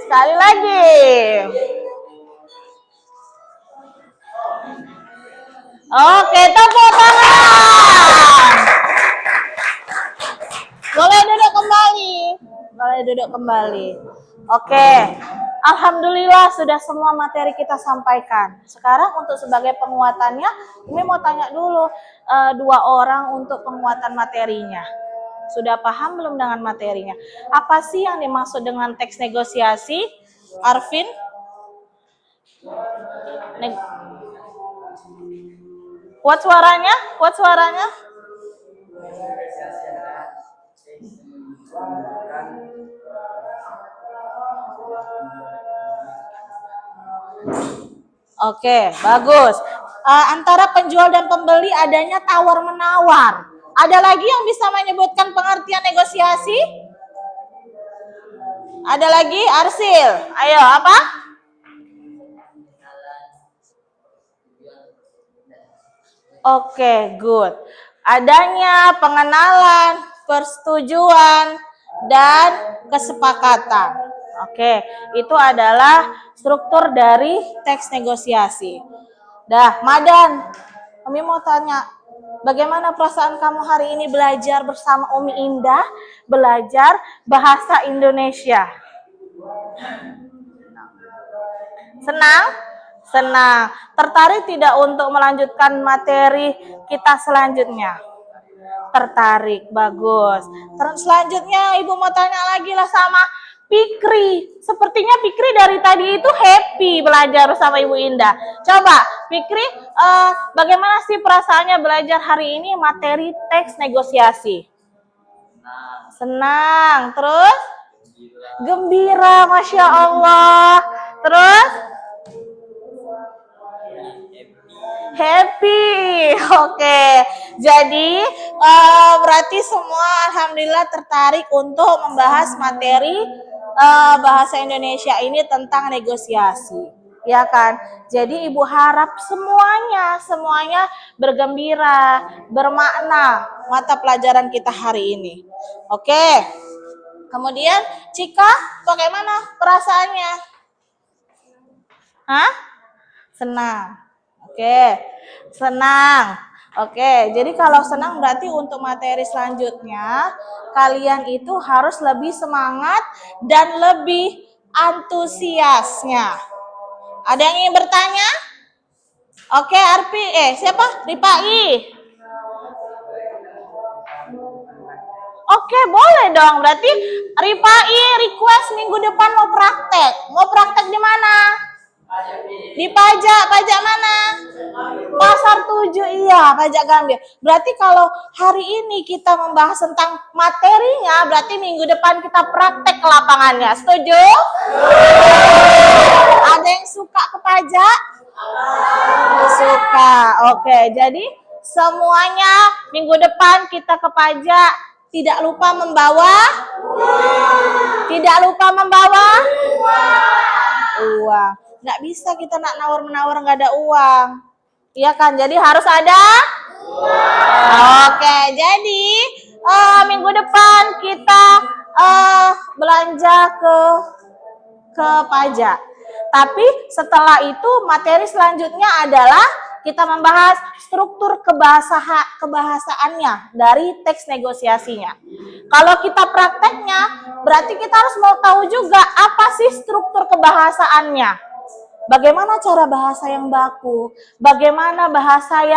Sekali lagi. Oke, tepuk tangan. Boleh duduk kembali. Boleh duduk kembali. Oke. Alhamdulillah sudah semua materi kita sampaikan. Sekarang untuk sebagai penguatannya, ini mau tanya dulu 2 orang untuk penguatan materinya. Sudah paham belum dengan materinya? Apa sih yang dimaksud dengan teks negosiasi? Arvin? Kuat suaranya? Kuat suaranya? Oke, bagus. Antara penjual dan pembeli adanya tawar-menawar. Ada lagi yang bisa menyebutkan pengertian negosiasi? Ada lagi? Arsil. Ayo, apa? Oke, good. Adanya pengenalan, persetujuan, dan kesepakatan. Oke, itu adalah struktur dari teks negosiasi. Dah, Madan, Umi mau tanya, bagaimana perasaan kamu hari ini belajar bersama Umi Indah, belajar bahasa Indonesia? Senang? Senang. Tertarik tidak untuk melanjutkan materi kita selanjutnya? tertarik. Bagus. Terus selanjutnya Ibu mau tanya lagi lah sama Fikri. Sepertinya Fikri dari tadi itu happy belajar sama Ibu Indah. Coba Fikri, bagaimana sih perasaannya belajar hari ini materi teks negosiasi? Senang. Terus? Gembira, Masya Allah. Terus? Happy. Oke. Jadi berarti semua alhamdulillah tertarik untuk membahas materi bahasa Indonesia ini tentang negosiasi. Ya kan? Jadi Ibu harap semuanya bergembira, bermakna mata pelajaran kita hari ini. Oke. Kemudian Cika, bagaimana perasaannya? Hah? Senang. Oke, senang. Oke, jadi kalau senang berarti untuk materi selanjutnya kalian itu harus lebih semangat dan lebih antusiasnya. Ada yang ingin bertanya? Oke, Arpi, siapa? Ripai. Oke, boleh dong. Berarti Ripai request minggu depan mau praktek. Mau praktek di mana? Di pajak mana? Pasar 7, iya, pajak gambir. Berarti kalau hari ini kita membahas tentang materinya, berarti minggu depan kita praktek ke lapangannya. Setuju? Ada yang suka ke pajak? Suka. Oke, jadi semuanya minggu depan kita ke pajak. Tidak lupa membawa uang. Nggak bisa kita nak nawar-menawar nggak ada uang. Iya kan? Jadi harus ada uang. Oke, jadi minggu depan kita belanja ke pajak. Tapi setelah itu materi selanjutnya adalah kita membahas struktur kebahasaannya dari teks negosiasinya. Kalau kita prakteknya, berarti kita harus mau tahu juga apa sih struktur kebahasaannya. Bagaimana cara bahasa yang baku? Bagaimana bahasa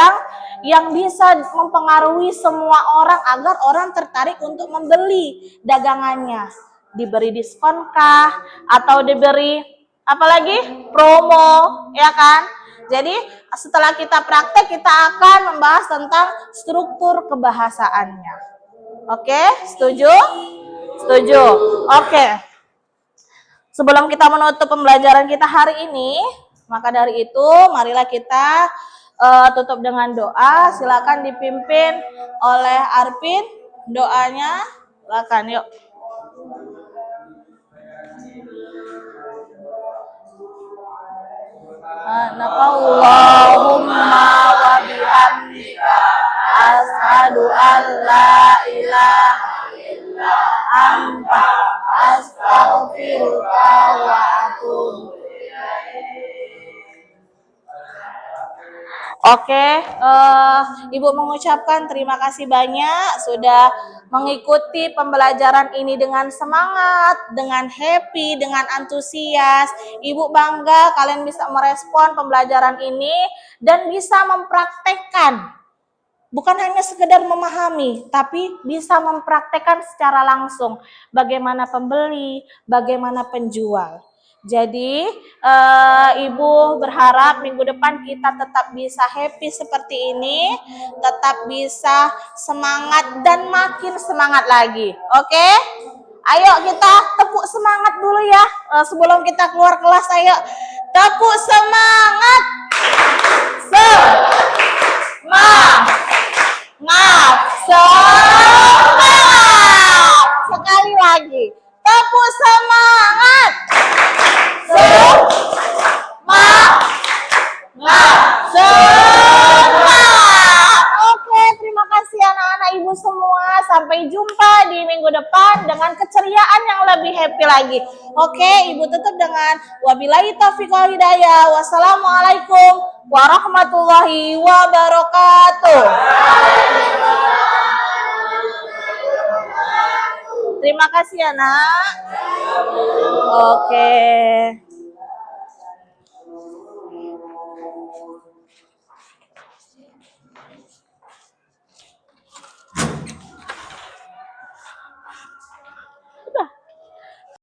yang bisa mempengaruhi semua orang agar orang tertarik untuk membeli dagangannya? Diberi diskonkah? Atau diberi apalagi promo, ya kan? Jadi setelah kita praktek kita akan membahas tentang struktur kebahasaannya. Oke, setuju? Setuju. Oke. Sebelum kita menutup pembelajaran kita hari ini, maka dari itu marilah kita tutup dengan doa. Silakan dipimpin oleh Arpin doanya. Silakan yuk. Allahumma wa bihamdika asyhadu an la ilaha illa anta astaghfiruka wa atubu Oke, Ibu mengucapkan terima kasih banyak sudah mengikuti pembelajaran ini dengan semangat, dengan happy, dengan antusias. Ibu bangga kalian bisa merespon pembelajaran ini dan bisa mempraktekkan. Bukan hanya sekedar memahami, tapi bisa mempraktekkan secara langsung bagaimana pembeli, bagaimana penjual. Jadi Ibu berharap minggu depan kita tetap bisa happy seperti ini, tetap bisa semangat dan makin semangat lagi. Oke? Ayo kita tepuk semangat dulu ya sebelum kita keluar kelas. Ayo tepuk semangat. Semangat. Sekali lagi. Tepuk semangat. Oke, terima kasih anak-anak Ibu semua. Sampai jumpa di minggu depan dengan keceriaan yang lebih happy lagi. Oke, Ibu tutup dengan wabillahi taufiq wal hidayah. Wassalamualaikum warahmatullahi wabarakatuh. Terima kasih anak. Oke.